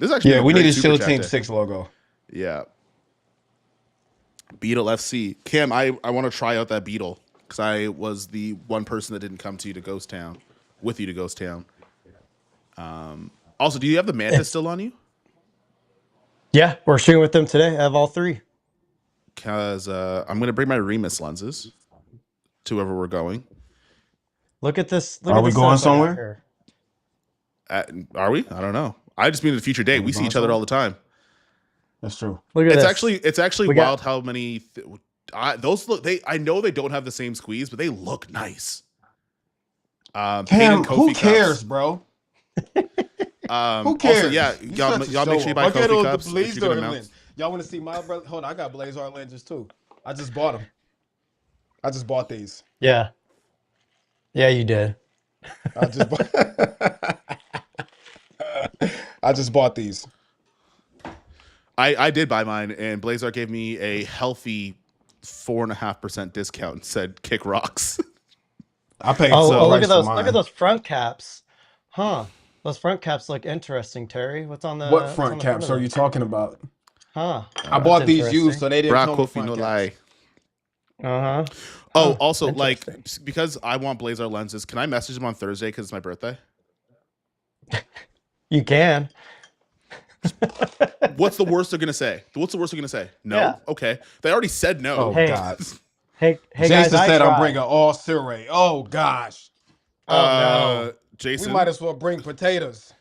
This is actually We need a super Shield chat Team day. 6 logo. Yeah. Beetle FC. Cam, I want to try out that Beetle because I was the one person that didn't come to you to Ghost Town, with you to Ghost Town. Also, do you have the Mantis still on you? Yeah, we're shooting with them today. I have all 3. Because I'm going to bring my Remus lenses to wherever we're going. Look at this. Are we going somewhere? Here. Are we? I don't know. I just mean in the future day. We see each other all the time. That's true. Look at It's this. it's actually We wild how many those look. I know they don't have the same squeeze, but they look nice. Cam, painted who Kofi cares, cups. bro? Who cares? Also, yeah, You y'all such a make sure you buy show-off. Kofi Look at cups the if you're gonna Blazer mount. lens. Y'all want to see my brother? Hold on, I got Blazer lenses too. I just bought them. I just bought these. Yeah. Yeah, you did. I just bought. I just bought these. I did buy mine, and Blazar gave me a healthy 4.5% discount and said "kick rocks." I paid Oh, full look price at for those. mine. Look at those front caps. Huh. Those front caps look interesting, Terry. What's on the What what's front on the front caps of are you them? talking about? Huh. I bought these used, so they didn't Bra come with Kofi no front lie. caps. Uh-huh. Oh, Huh, also, like, interesting. because I want Blazar lenses, can I message him on Thursday because it's my birthday? You can. What's the worst they're gonna say? What's the worst they're gonna say? No. Yeah. Okay. They already said no. Oh Hey. God. Hey Jason guys, I said I'm tried. bringing all Sireh. Oh gosh. Oh no. Jason, We might as well bring potatoes.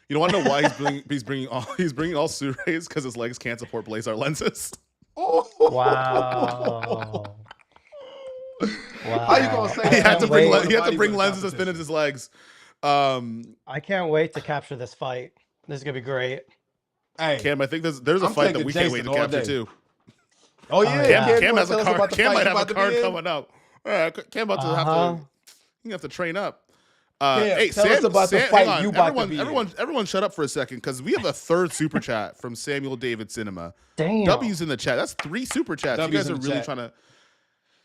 you don't want to know why he's bringing all Surays because his legs can't support Blazar lenses. Oh. Wow. Wow. How you gonna say He had that? to bring Wait. he had to bring lenses to spin in his legs. I can't wait to capture this fight. This is gonna be great. Hey, Cam, I think there's a I'm fight that taking we can't wait Jason to all capture day. too. oh yeah, yeah. Cam you has wanna a tell us card. about the Cam fight might you have a about to be card in? coming up. Cam about to you have to train up. Cam, Hey, tell Sam, us about the Sam, fight hang on. you about to be everyone, shut up for a second because we have a third super chat from Samuel David Cinema. Damn. W's in the chat. That's 3 super chats. You W's guys are in the really chat. trying to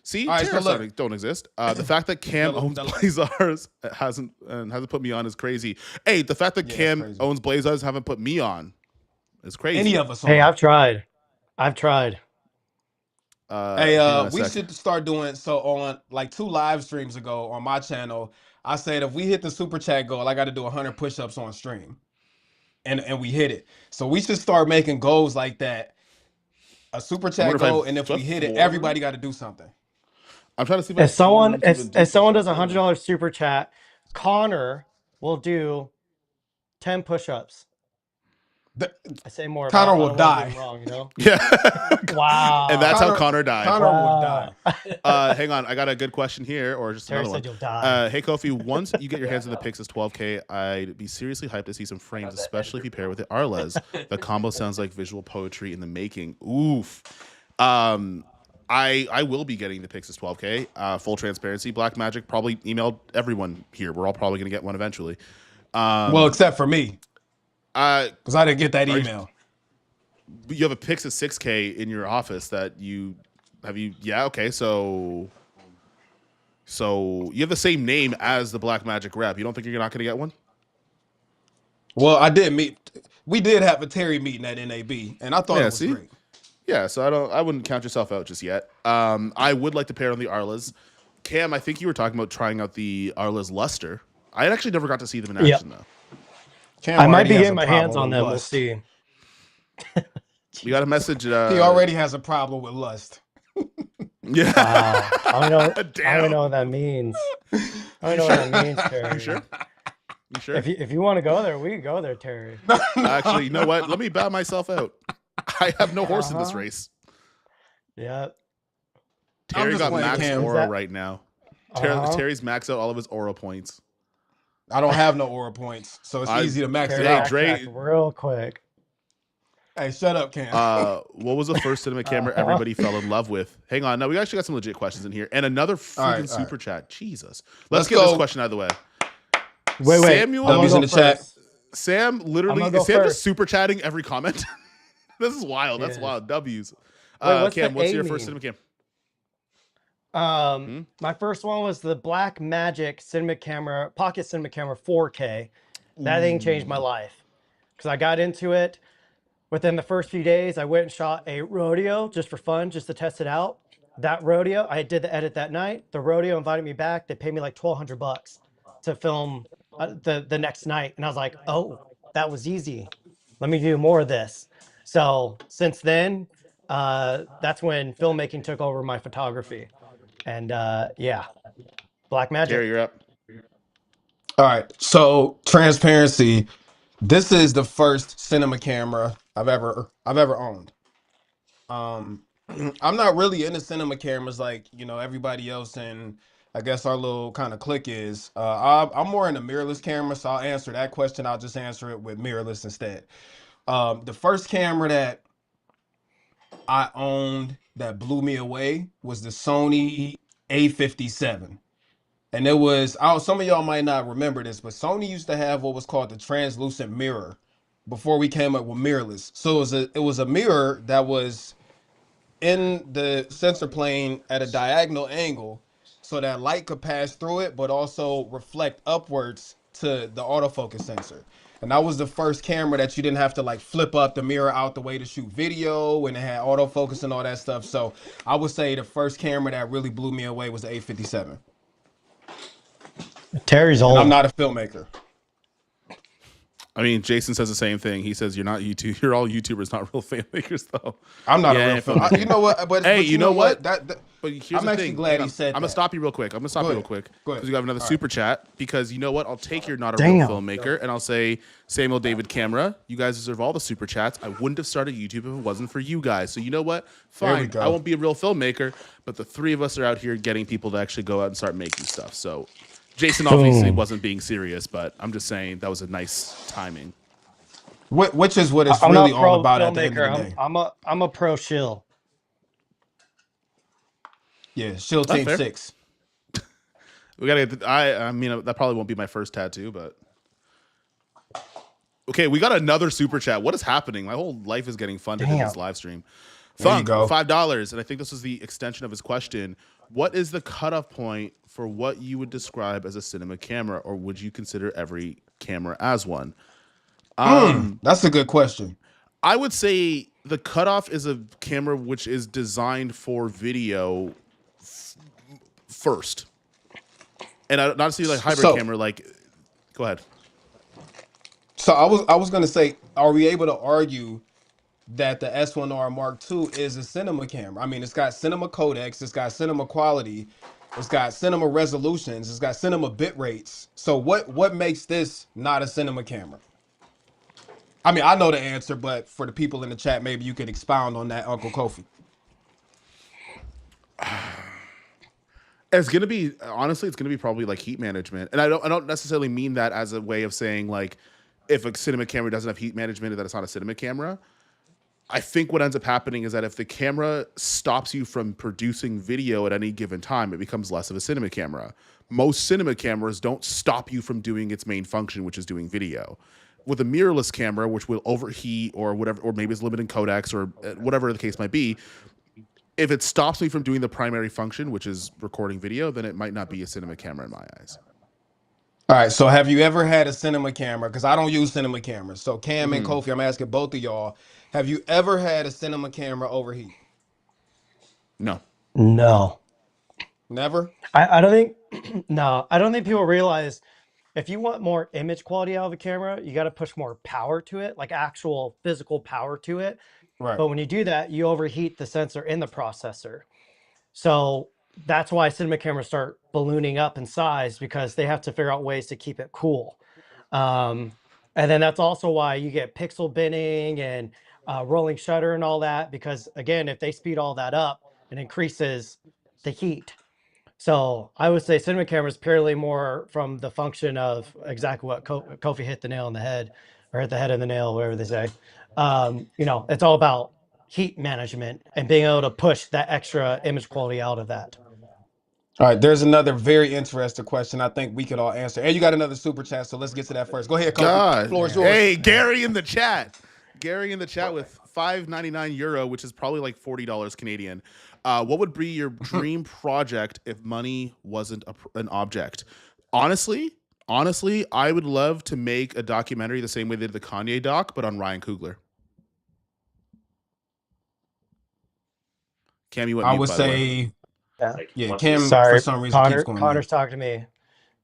see. All right, so Tariffs look. don't exist. The fact that Cam owns Blazars hasn't put me on is crazy. Hey, the fact that Yeah, Cam that's crazy. owns Blazars haven't put me on is crazy. Any of us. Hey, on. I've tried. Hey, hang on a we sec. should start doing so on like 2 live streams ago on my channel. I said if we hit the super chat goal, I got to do 100 push-ups on stream, and we hit it. So we should start making goals like that. A super chat wonder if I goal, and if we flip hit it, forward. everybody got to do something. I'm trying to see if I If someone have forums even do if someone does push-ups. $100 super chat, Connor will do 10 push-ups. I say more about Connor I will don't wanna do die. them wrong, you know? Yeah. Wow. And that's how Connor died. Connor Wow. would die. Hang on, I got a good question here, or just Terry another said one. you'll die. Hey Kofi, once you get your hands on the Pixis 12K, I'd be seriously hyped to see some frames, especially if you pair with the Arles. The combo sounds like visual poetry in the making. Oof. I will be getting the Pixis 12K. Full transparency, Black Magic probably emailed everyone here. We're all probably gonna get one eventually. Well, except for me, because I didn't get that are you- email. You have a Pixis 6K in your office that you have you. Yeah, okay, so you have the same name as the Black Magic rep. You don't think you're not gonna get one? Well, we did have a Terry meeting at NAB, and I thought it was great. Yeah, so I wouldn't count yourself out just yet. I would like to pair on the Arlas. Cam, I think you were talking about trying out the Arlas Luster. I actually never got to see them in action though. Cam I might already be has getting a my problem hands on with them. We'll lust. see. We got a message. He already has a problem with lust. Yeah. Wow. I don't know. I Damn. don't know what that means. I don't You know what sure? that means, Terry. You sure? You sure? If you want to go there, we can go there, Terry. Actually, you know what? Let me bow myself out. I have no horse in this race. Yep. Terry got max Cam. aura right now. Terry's maxed out all of his aura points. I don't have no aura points, so it's easy to max it out. Dre, real quick. Hey, shut up, Cam. What was the first cinema camera everybody fell in love with? Hang on. No, we actually got some legit questions in here. And another freaking super chat. Jesus. Let's get this question out of the way. Wait. Samuel, W's in the chat. Sam literally, is Sam just super chatting every comment? This is wild. That's wild. W's. Cam, what's your first cinema cam? My first one was the Black Magic pocket cinema camera 4K. That thing changed my life because I got into it. Within the first few days, I went and shot a rodeo just for fun, just to test it out. That rodeo, I did the edit that night. The rodeo invited me back. They paid me like $1,200 to film the next night. And I was like, oh, that was easy. Let me do more of this. So since then, that's when filmmaking took over my photography. And yeah, Black Magic. Terry, you're up. All right. So transparency. This is the first cinema camera I've ever owned. I'm not really into cinema cameras like everybody else, and I guess our little kind of clique is. I'm more into mirrorless cameras, so I'll answer that question. I'll just answer it with mirrorless instead. The first camera that I owned that blew me away was the Sony A57. And it was, some of y'all might not remember this, but Sony used to have what was called the translucent mirror before we came up with mirrorless. So it was a mirror that was in the sensor plane at a diagonal angle so that light could pass through it, but also reflect upwards to the autofocus sensor. And that was the first camera that you didn't have to like flip up the mirror out the way to shoot video, and it had autofocus and all that stuff. So I would say the first camera that really blew me away was the A57. Terry's old. And I'm not a filmmaker. I mean, Jason says the same thing. He says you're not YouTube. You're all YouTubers, not real filmmakers, though. I'm not a real filmmaker. You know what? But hey, you know what? But I'm actually glad he said that. I'm gonna stop you real quick. Because you have another super chat. Because you know what? I'll take you're not a real filmmaker, and I'll say Samuel David Camera. You guys deserve all the super chats. I wouldn't have started YouTube if it wasn't for you guys. So you know what? Fine. I won't be a real filmmaker, but the three of us are out here getting people to actually go out and start making stuff. So Jason obviously wasn't being serious, but I'm just saying that was a nice timing. Which is what it's really all about at the end of the day. I'm a pro shill. Yeah, shill team 6. We gotta get. I mean, that probably won't be my first tattoo, but okay. We got another super chat. What is happening? My whole life is getting funded in this live stream. Thunk, $5, and I think this is the extension of his question. What is the cutoff point for what you would describe as a cinema camera, or would you consider every camera as one? That's a good question. I would say the cutoff is a camera which is designed for video first, and not to see like hybrid camera. Like, go ahead. So I was gonna say, are we able to argue that the S1R Mark II is a cinema camera? I mean, it's got cinema codecs, it's got cinema quality, it's got cinema resolutions, it's got cinema bit rates. So what makes this not a cinema camera? I mean, I know the answer, but for the people in the chat, maybe you could expound on that, Uncle Kofi. It's gonna be, honestly, it's gonna be probably like heat management, and I don't necessarily mean that as a way of saying like if a cinema camera doesn't have heat management, that it's not a cinema camera. I think what ends up happening is that if the camera stops you from producing video at any given time, it becomes less of a cinema camera. Most cinema cameras don't stop you from doing its main function, which is doing video. With a mirrorless camera, which will overheat or whatever, or maybe it's limited codecs or whatever the case might be, if it stops me from doing the primary function, which is recording video, then it might not be a cinema camera in my eyes. All right, so have you ever had a cinema camera? Because I don't use cinema cameras. So Cam and Kofi, I'm asking both of y'all, have you ever had a cinema camera overheat? No. Never? I don't think, no, I don't think people realize if you want more image quality out of a camera, you got to push more power to it, like actual physical power to it. Right. But when you do that, you overheat the sensor in the processor. So that's why cinema cameras start ballooning up in size, because they have to figure out ways to keep it cool. And then that's also why you get pixel binning and rolling shutter and all that, because again, if they speed all that up, it increases the heat. So I would say cinema cameras purely more from the function of exactly what Kofi hit the nail on the head, or hit the head of the nail, whatever they say. You know, it's all about heat management and being able to push that extra image quality out of that. All right, there's another very interesting question I think we could all answer. And you got another super chat, so let's get to that first. Go ahead, Kofi. God. Floor is yours. Hey, Gary in the chat. Gary in the chat with €5.99, which is probably like $40 Canadian. What would be your dream project if money wasn't an object? Honestly, I would love to make a documentary the same way they did the Kanye doc, but on Ryan Coogler. Cam, you went I mute, would by the way. say, Yeah. yeah, Cam, Sorry, for some reason, keeps going Connor's mute. talking to me.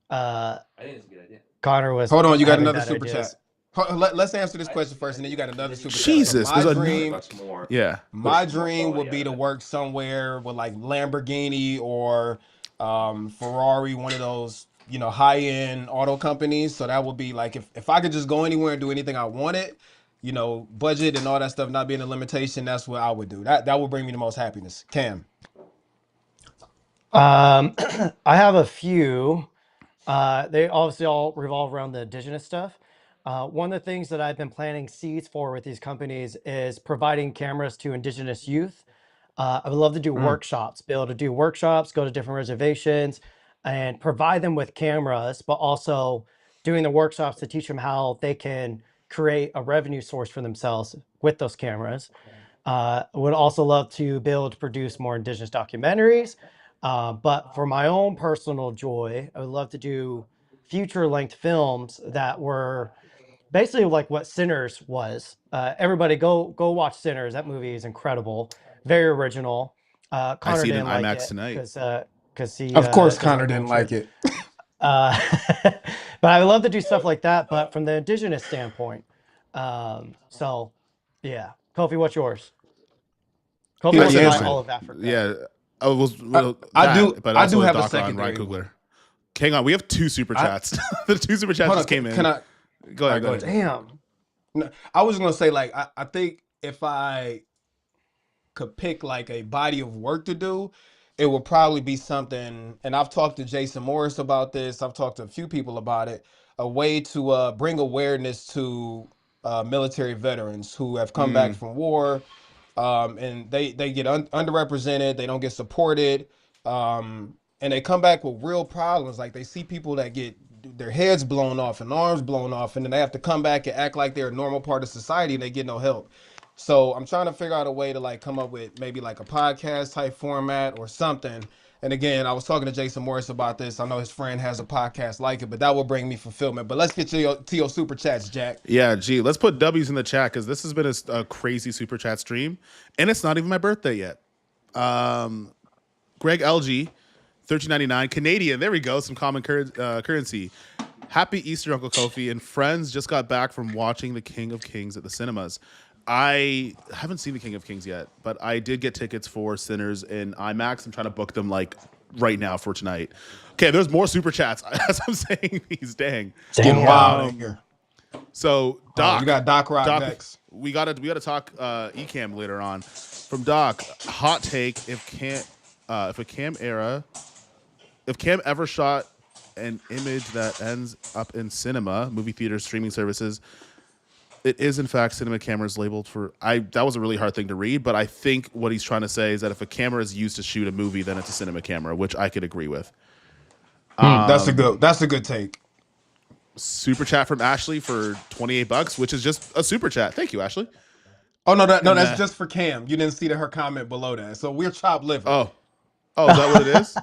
I think it's a good idea. Connor was. Hold on, you got having another bad super ideas. chat. Let's answer this question first, and then you got another super chat. Jesus, So there's my another- dream, Yeah. my dream would be to work somewhere with like Lamborghini or Ferrari, one of those, you know, high-end auto companies. So that would be like if I could just go anywhere and do anything I wanted, you know, budget and all that stuff not being a limitation, that's what I would do. That would bring me the most happiness. Cam. I have a few. They obviously all revolve around the indigenous stuff. One of the things that I've been planting seeds for with these companies is providing cameras to indigenous youth. I would love to do workshops, be able to do workshops, go to different reservations, and provide them with cameras, but also doing the workshops to teach them how they can create a revenue source for themselves with those cameras. Would also love to be able to produce more indigenous documentaries. But for my own personal joy, I would love to do feature-length films that were basically like what Sinners was. Everybody go watch Sinners. That movie is incredible, very original. I Connor see it in didn't like IMAX it tonight. because he Of course, doesn't Connor didn't like culture. it. But I would love to do stuff like that, but from the indigenous standpoint. So yeah, Kofi, what's yours? Kofi He wants to already buy answered. all of Africa. Yeah. I was I do- but I also do a have a doc on Ryan secondary Coogler. one. Hang on, we have two super chats. The two super chats Hold on, just came in. can I? Go ahead. All Go right, ahead. Damn. No, I was gonna say like I think if I could pick like a body of work to do, it would probably be something. And I've talked to Jason Morris about this. I've talked to a few people about it. A way to bring awareness to military veterans who have come back from war, and they get underrepresented. They don't get supported, and they come back with real problems. Like they see people that get their heads blown off and arms blown off, and then they have to come back and act like they're a normal part of society, and they get no help. So I'm trying to figure out a way to like come up with maybe like a podcast type format or something. And again, I was talking to Jason Morris about this. I know his friend has a podcast like it, but that will bring me fulfillment. But let's get to your super chats, Jack. Yeah, gee, let's put W's in the chat because this has been a crazy super chat stream, and it's not even my birthday yet. Greg LG, $13.99 Canadian. There we go, some common currency. Happy Easter, Uncle Kofi, and friends just got back from watching The King of Kings at the cinemas. I haven't seen The King of Kings yet, but I did get tickets for Sinners in IMAX. I'm trying to book them like right now for tonight. Okay, there's more super chats as I'm saying these. Dang. Getting wild in here. So Doc, You got Doc Rock next. we gotta talk Ecamm later on. From Doc, hot take: if Cam ever shot an image that ends up in cinema, movie theaters, streaming services, it is in fact cinema cameras labeled for. That was a really hard thing to read, but I think what he's trying to say is that if a camera is used to shoot a movie, then it's a cinema camera, which I could agree with. That's a good take. Super chat from Ashley for $28, which is just a super chat. Thank you, Ashley. Oh no, that's just for Cam. You didn't see her comment below that. So we're chopped liver. Oh, is that what it is?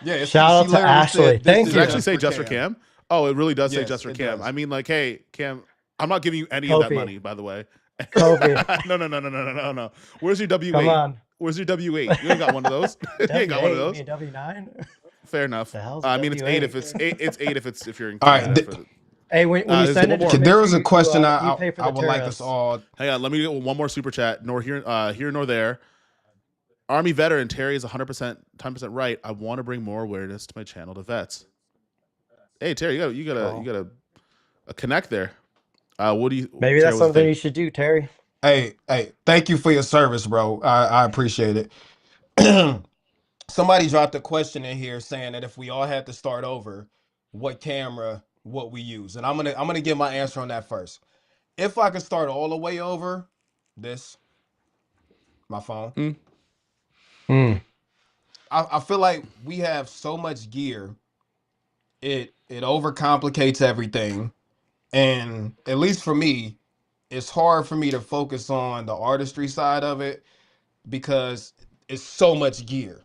Yeah. Shout out to literally Ashley. said, Thank Does you. it actually say just for Cam? Oh, it really does say Yes, just for it Cam. does. I mean, like, hey, Cam, I'm not giving you any of that Kofi. money, by the way. Kofi. No. Where's your W8? Come on. Where's your W8? You ain't got one of those. You ain't got one of those. W9. Fair enough. The hell's I mean, it's W8? eight if it's if you're in All right, Canada. Hey, when you there's send one it, more. just make There sure was a question you pay for I the would like us tariffs. all. Hang on, let me get one more super chat. Nor here nor there. Army veteran Terry is 100% 10% right. I want to bring more awareness to my channel to vets. Hey Terry, you got a connect there. What do you? Maybe Terry, that's what's the something thing? you should do, Terry. Hey, thank you for your service, bro. I appreciate it. Somebody dropped a question in here saying that if we all had to start over, what camera would we use? And I'm gonna give my answer on that first. If I could start all the way over, my phone. Mm. I feel like we have so much gear, it overcomplicates everything. And at least for me, it's hard for me to focus on the artistry side of it because it's so much gear.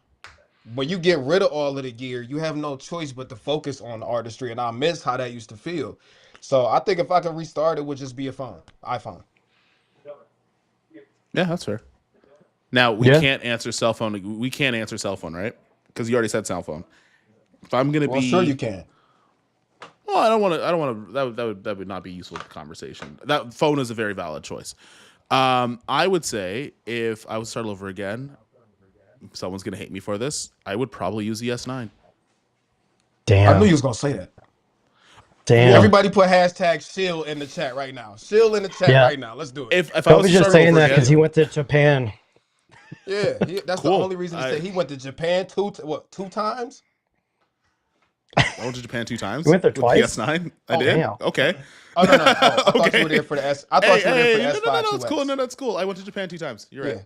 When you get rid of all of the gear, you have no choice but to focus on the artistry. And I miss how that used to feel. So I think if I could restart, it would just be a iPhone. Yeah, that's fair. Now we Yeah. can't answer cell phone. We can't answer cell phone, right? Because you already said cell phone. If I'm gonna Well, be, sure you can. well, I don't want to. That would not be useful conversation. That phone is a very valid choice. I would say if I would start over again, someone's gonna hate me for this. I would probably use the S9. Damn. I knew you was gonna say that. Damn. Everybody put hashtag shield in the chat right now. Shield in the chat right now. Let's do it. If I Don't was be to just start saying over that because again, he went to Japan. Yeah, that's the Cool. only reason he said he went to Japan two times. I went to Japan 2 times. You went there with twice? the S9. I Oh, did. damn. Okay. Oh no. I thought you Okay. were there for the S. I thought you were there for the S5. No, it's cool. No, that's cool. I went to Japan 2 times. You're right.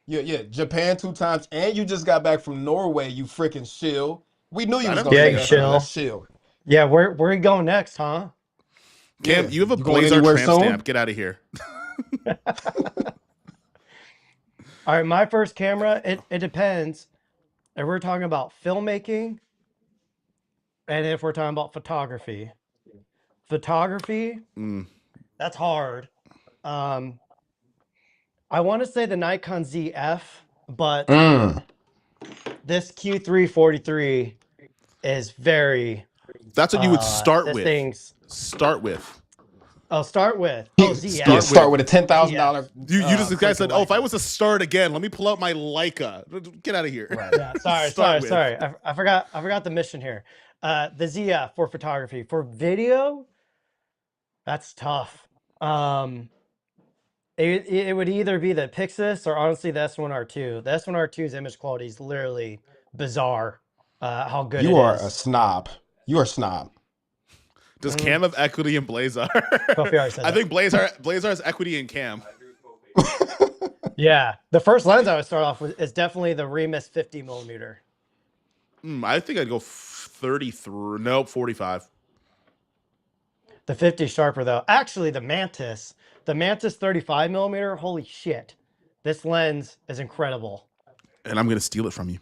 Yeah. Japan 2 times, and you just got back from Norway. You freaking shill. We knew you I was know. gonna Yeah, say you that. shill. That's shill. Yeah, where are you going next, huh? Cam, Yeah. you have a You going Blazar anywhere tramp soon? stamp. Get out of here. All right, my first camera, it depends. If we're talking about filmmaking and if we're talking about photography. Photography, that's hard. I want to say the Nikon ZF, but this Q343 is very That's what you would start this with. thing's Start with. start with. Yeah, Oh, ZF. start with a $10,000. You just the guy said, "Oh, if I was to start again, let me pull out my Leica." Get out of here. Right. Yeah, sorry. I forgot the mission here. The ZF for photography. For video, that's tough. It would either be the Pixis or honestly the S1R2. The S1R2's image quality is literally bizarre. How good You it are is. a snob. You're a snob. Does Cam have equity in Blazar? Kofi already said I that. think Blazar has equity in Cam. Yeah, the first lens I would start off with is definitely the Remus 50 millimeter. I think I'd go 33. Nope, 45. The 50 sharper though. Actually, the Mantis 35 millimeter. Holy shit, this lens is incredible. And I'm gonna steal it from you.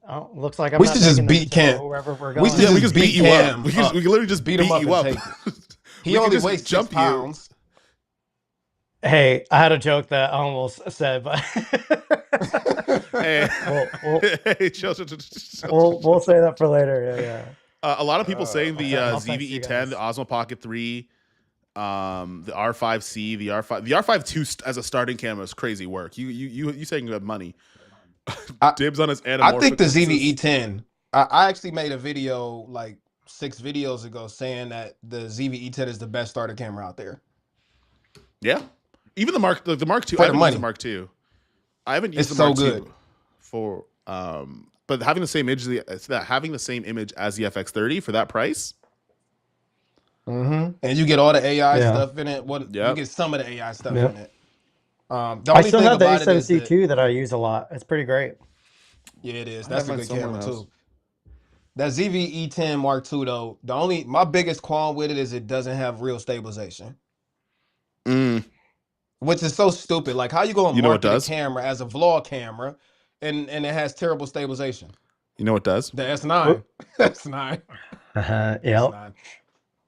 Oh, looks like I'm We not should just making them beat to Cam. wherever we're We going. should Yeah, we just just beat you Cam up. We can literally just beat beat him up you and up. take it. He We can only just weighs jump 6 you. pounds. Hey, I had a joke that I almost said, but Hey, hey, chill. we'll say that for later. Yeah. A lot of people saying the I'll text you ZVE10, guys. the Osmo Pocket 3, the R5C, the R5 II as a starting camera is crazy work. You saying you have money? Dibs on his anamorphic. I think the lenses. ZVE10. I actually made a video like 6 videos ago saying that the ZVE10 is the best starter camera out there. Yeah, even the Mark II. For I the haven't used money. the Mark II. I haven't used It's the Mark so II good. for but having the same image, having the same image as the FX30 for that price. And you get all the AI Yeah. stuff in it. You Yep. get some of the AI stuff Yep. in it. The I only still thing have the about it is that, A7C2 that I use a lot. It's pretty great. yeah, it is. I That's have a mine good somewhere in camera the house. too. That ZVE10 Mark II though, my biggest qualm with it is it doesn't have real stabilization, which is so stupid. Like, how you gonna You know what market a does? camera as a vlog camera, and it has terrible stabilization? You know what does? The S9, S9, Yep. S9.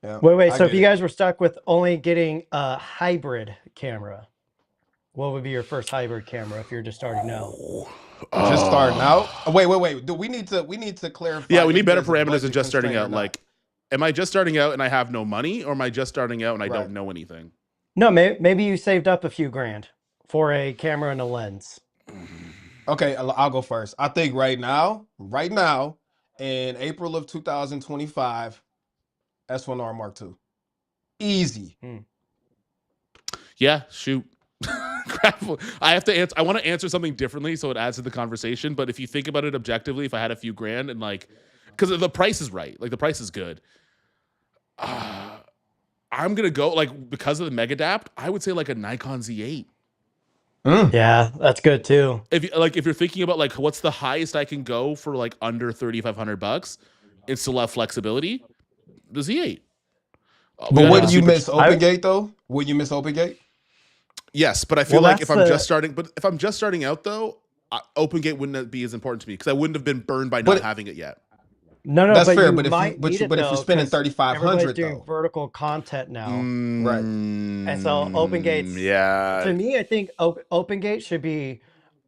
Yeah, Wait. I So if get you it. guys were stuck with only getting a hybrid camera, what would be your first hybrid camera if you're just starting now? Just starting out. Wait. Do we need to clarify? Yeah, we if need better there's a parameters than budget just starting constraint or out. not? Like, Am I just starting out and I have no money, or am I just starting out and I Right. don't know anything? No, maybe you saved up a few grand for a camera and a lens. Okay, I'll go first. I think right now, in April of 2025, S1R Mark II. Easy. Yeah, shoot. I have to answer. I want to answer something differently so it adds to the conversation. But if you think about it objectively, if I had a few grand and like, because the price is right, like the price is good. I'm gonna go like because of the Mega Adapt. I would say like a Nikon Z8. Yeah, that's good too. If you're thinking about like what's the highest I can go for like under $3,500 and still have flexibility, the Z8. But wouldn't you super miss OpenGate though? Would you miss OpenGate? Yes, but I feel Well, like if that's I'm the- just starting, but if I'm just starting out though, OpenGate wouldn't be as important to me because I wouldn't have been burned by not But- having it yet. No, That's but fair, you but if you- might but need you- it but if you're though, spending 'cause 3,500 everybody's doing though. vertical content now. Right. And so OpenGate's Yeah. to me, I think OpenGate should be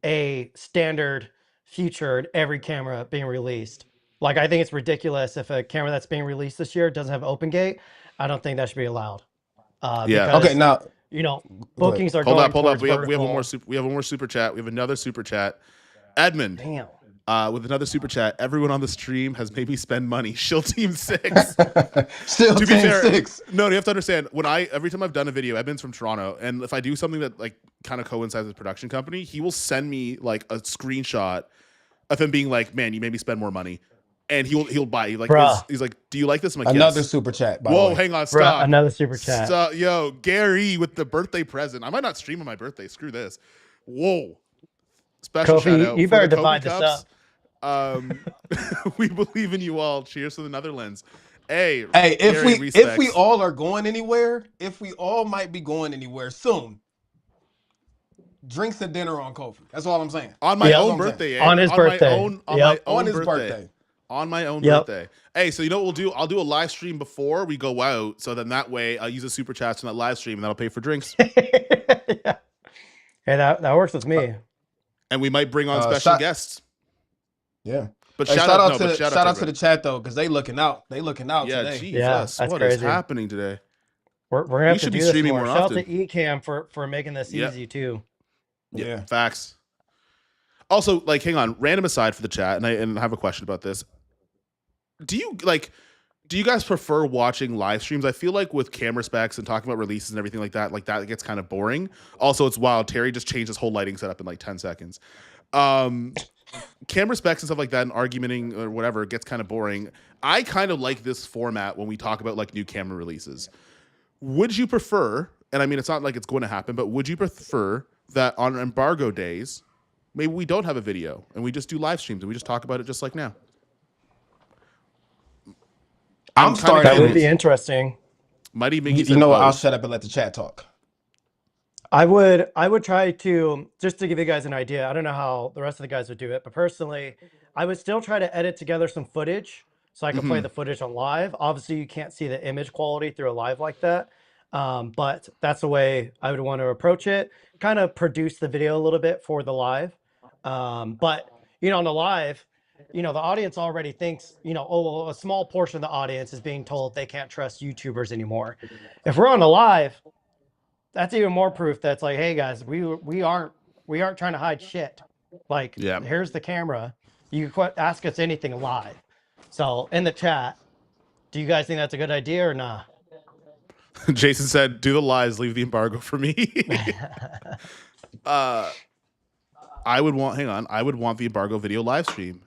a standard feature in every camera being released. Like I think it's ridiculous if a camera that's being released this year doesn't have OpenGate. I don't think that should be allowed. Yeah. Because, Okay, now you know, go ahead. bookings are Hold going up. towards We have one vertical. more. We have one more super chat. We have another super chat. Edmund. Damn. With another super chat. Everyone on the stream has made me spend money. Shill Team 6. still To be Team fair, 6. no, you have to understand. Every time I've done a video, Edmund's from Toronto, and if I do something that like kind of coincides with production company, he will send me like a screenshot of him being like, "Man, you made me spend more money," and he'll buy. He's like, "Do you like this?" I'm like, Another yes. super chat, by the Whoa, way. hang on, Bruh, stop. another super chat. Yo, Gary with the birthday present. I might not stream on my birthday. Screw this. Whoa. Special Kofi, shout out you for better the Kobe divide this Cups. We believe in you all. Cheers to the Netherlands. Hey, if Gary, we all are going anywhere, if we all might be going anywhere soon, drinks and dinner on Kofi. That's all I'm saying. on my Yep. own That's what I'm birthday, On his birthday. on my Yep. own On his birthday. birthday. On my own Yep. birthday. Hey, so you know what we'll do? I'll do a live stream before we go out, so then that way I'll use a super chats in that live stream, and that'll pay for drinks. Yeah. Hey, that works with me. And we might bring on special shout- guests. Yeah. But Hey, shout out to the chat though, because they looking out. They looking out yeah, today. Jesus, Yeah, that's what is crazy. happening today? We're gonna have to should do be this streaming more. more Shout out often. to Ecamm for making this Yep. easy too. Yeah. Facts. Also, like, hang on, random aside for the chat, and I have a question about this. Do you guys prefer watching live streams? I feel like with camera specs and talking about releases and everything like that gets kind of boring. Also, it's wild. Terry just changed his whole lighting setup in like 10 seconds. Camera specs and stuff like that and argumenting or whatever gets kind of boring. I kind of like this format when we talk about like new camera releases. Would you prefer, and I mean, it's not like it's going to happen, but would you prefer that on embargo days, maybe we don't have a video and we just do live streams and we just talk about it just like now? I'm kinda starting. That would curious. be interesting. Mighty You, Miggy you said know what? I'll both. shut up and let the chat talk. I would try to, just to give you guys an idea. I don't know how the rest of the guys would do it, but personally, I would still try to edit together some footage so I can play the footage on live. Obviously, you can't see the image quality through a live like that, but that's the way I would want to approach it. Kind of produce the video a little bit for the live, but on the live, the audience already thinks, well, a small portion of the audience is being told they can't trust YouTubers anymore. If we're on the live, that's even more proof that's like, hey guys, we aren't trying to hide shit. Like, Yeah. here's the camera. You can ask us anything live. So in the chat, do you guys think that's a good idea or not? Jason said, "Do the lives, leave the embargo for me." I would want the embargo video live stream.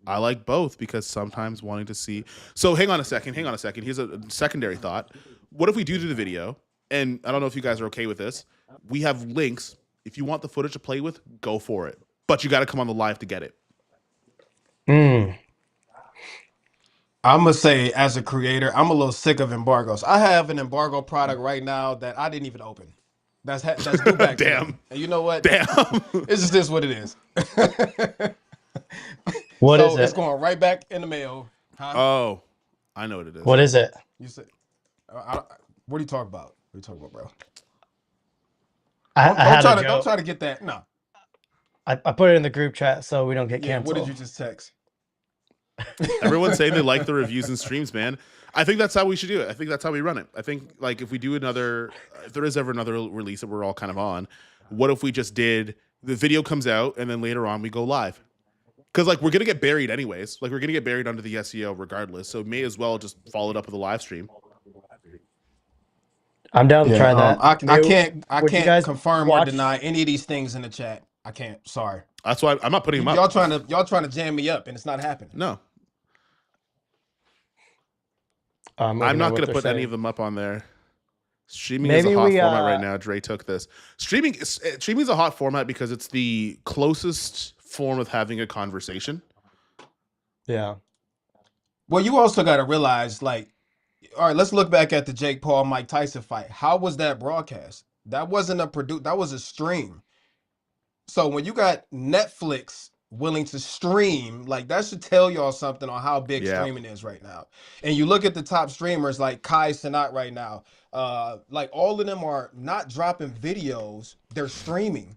I like both because sometimes wanting to see. So hang on a second. Here's a secondary thought. What if we do the video? And I don't know if you guys are okay with this. We have links. If you want the footage to play with, go for it. But you got to come on the live to get it. I'm gonna say, as a creator, I'm a little sick of embargoes. I have an embargo product right now that I didn't even open. That's due back today. Damn. And you know what? Damn. It's just this what it is. What is So it? it's going right back in the mail. Huh? Oh, I know what it is. What is it? You said, what are you talking about? What are you talking about, bro? I had a Don't joke. try to get that. No. I put it in the group chat so we don't get Yeah. canceled. What did you just text? Everyone's saying they like the reviews and streams, man. I think that's how we should do it. I think that's how we run it. I think like if we do another, if there is ever another release that we're all kind of on, what if we just did the video comes out and then later on we go live? Because like we're gonna get buried anyways. Like we're gonna get buried under the SEO regardless. So may as well just follow it up with a live stream. I'm down to try that. I Maybe- can't would you guys confirm watch- or deny any of these things in the chat. I can't. Sorry. That's why I'm not putting them up. Y'all trying to jam me up, and it's not happening. No, let me I'm know not what gonna they're put any saying. of them up on there. Streaming is a Maybe hot we, format right now. Dre took this. Streaming is a hot format because it's the closest form of having a conversation. Yeah. Well, you also got to realize, like, all right, let's look back at the Jake Paul Mike Tyson fight. How was that broadcast? That wasn't that was a stream. So when you got Netflix willing to stream, like that should tell y'all something on how big streaming is right now. And you look at the top streamers like Kai Cenat right now, like all of them are not dropping videos, they're streaming.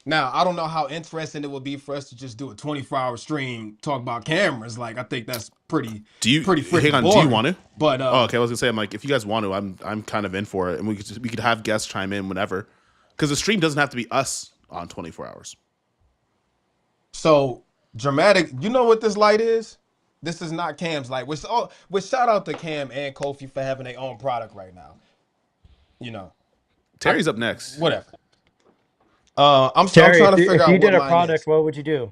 Now, I don't know how interesting it would be for us to just do a 24-hour stream, talk about cameras. Like, I think that's pretty freaking hang on? boring. Do you want to? But oh, okay. I was gonna say, I'm like, if you guys want to, I'm kind of in for it, and we could have guests chime in whenever, because the stream doesn't have to be us on 24 hours. So dramatic. You know what this light is? This is not Cam's light. Which shout out to Cam and Kofi for having their own product right now. You know, Terry's up next. Whatever. I'm Terry, trying to figure out if you what did a mine product, is. what would you do?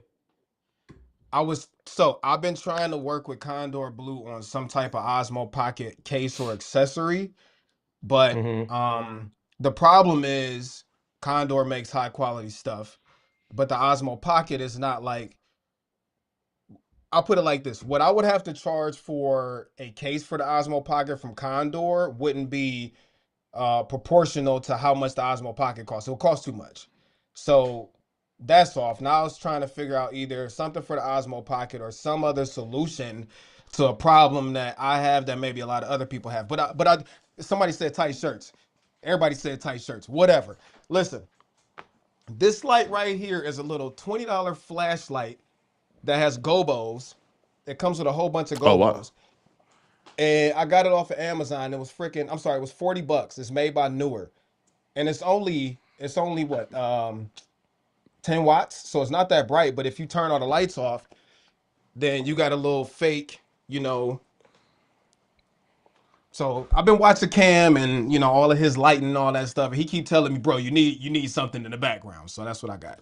I've been trying to work with Condor Blue on some type of Osmo Pocket case or accessory, but the problem is Condor makes high quality stuff, but the Osmo Pocket is not like, I'll put it like this. What I would have to charge for a case for the Osmo Pocket from Condor wouldn't be proportional to how much the Osmo Pocket costs. It would cost too much. So that's off. Now I was trying to figure out either something for the Osmo Pocket or some other solution to a problem that I have that maybe a lot of other people have. But somebody said tight shirts. Everybody said tight shirts. Whatever. Listen, this light right here is a little $20 flashlight that has gobos. It comes with a whole bunch of gobos. Oh, wow. And I got it off of Amazon. It was it was $40. It's made by Newer. And it's only what, 10 watts. So it's not that bright, but if you turn all the lights off, then you got a little fake, you know. So I've been watching Cam and, you know, all of his lighting and all that stuff. He keep telling me, bro, you need something in the background. So that's what I got.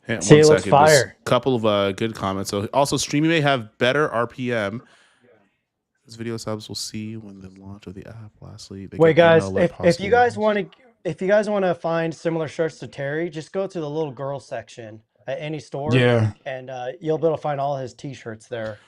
Hey, See, it one looks second. fire. A couple of good comments. So also, streaming may have better RPM. This video subs will see when the launch of the app. Lastly, they Wait, get guys, email alert if you guys possible. want to find similar shirts to Terry, just go to the little girl section at any store. Yeah. And you'll be able to find all his t-shirts there.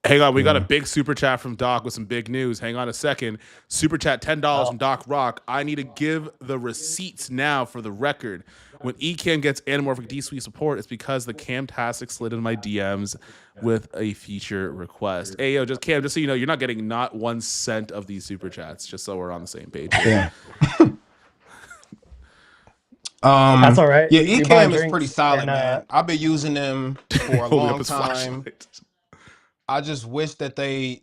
Hang on, we got a big super chat from Doc with some big news. Hang on a second. Super chat $10 from Doc Rock. I need to give the receipts now for the record. When Ecamm gets anamorphic D-Suite support, it's because the Camtastic slid in my DMs with a feature request. Hey, yo, just Cam, just so you know, you're not getting not 1 cent of these super chats, just so we're on the same page. Yeah. That's all right. Yeah, You buy Ecamm is drinks pretty solid, and, man. I've been using them for a Holding up long his time. flashlight. I just wish that they.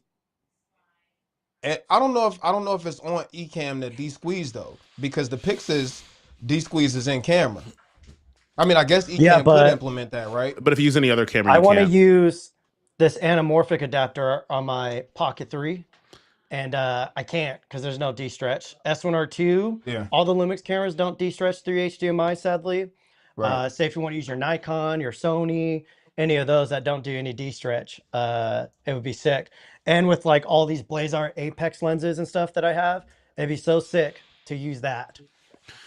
I don't know if it's on Ecamm that de-squeeze though, because the Pixis de-squeeze is in camera. I mean, I guess Ecamm could implement that, right? But if you use any other camera, I you want to can't. use this anamorphic adapter on my Pocket 3, and I can't because there's no D-stretch. S1R2, Yeah. all the Lumix cameras don't D-stretch through HDMI, sadly. Right. Say if you want to use your Nikon, your Sony, any of those that don't do any D-stretch, it would be sick. And with like all these Blazar Apex lenses and stuff that I have, it'd be so sick to use that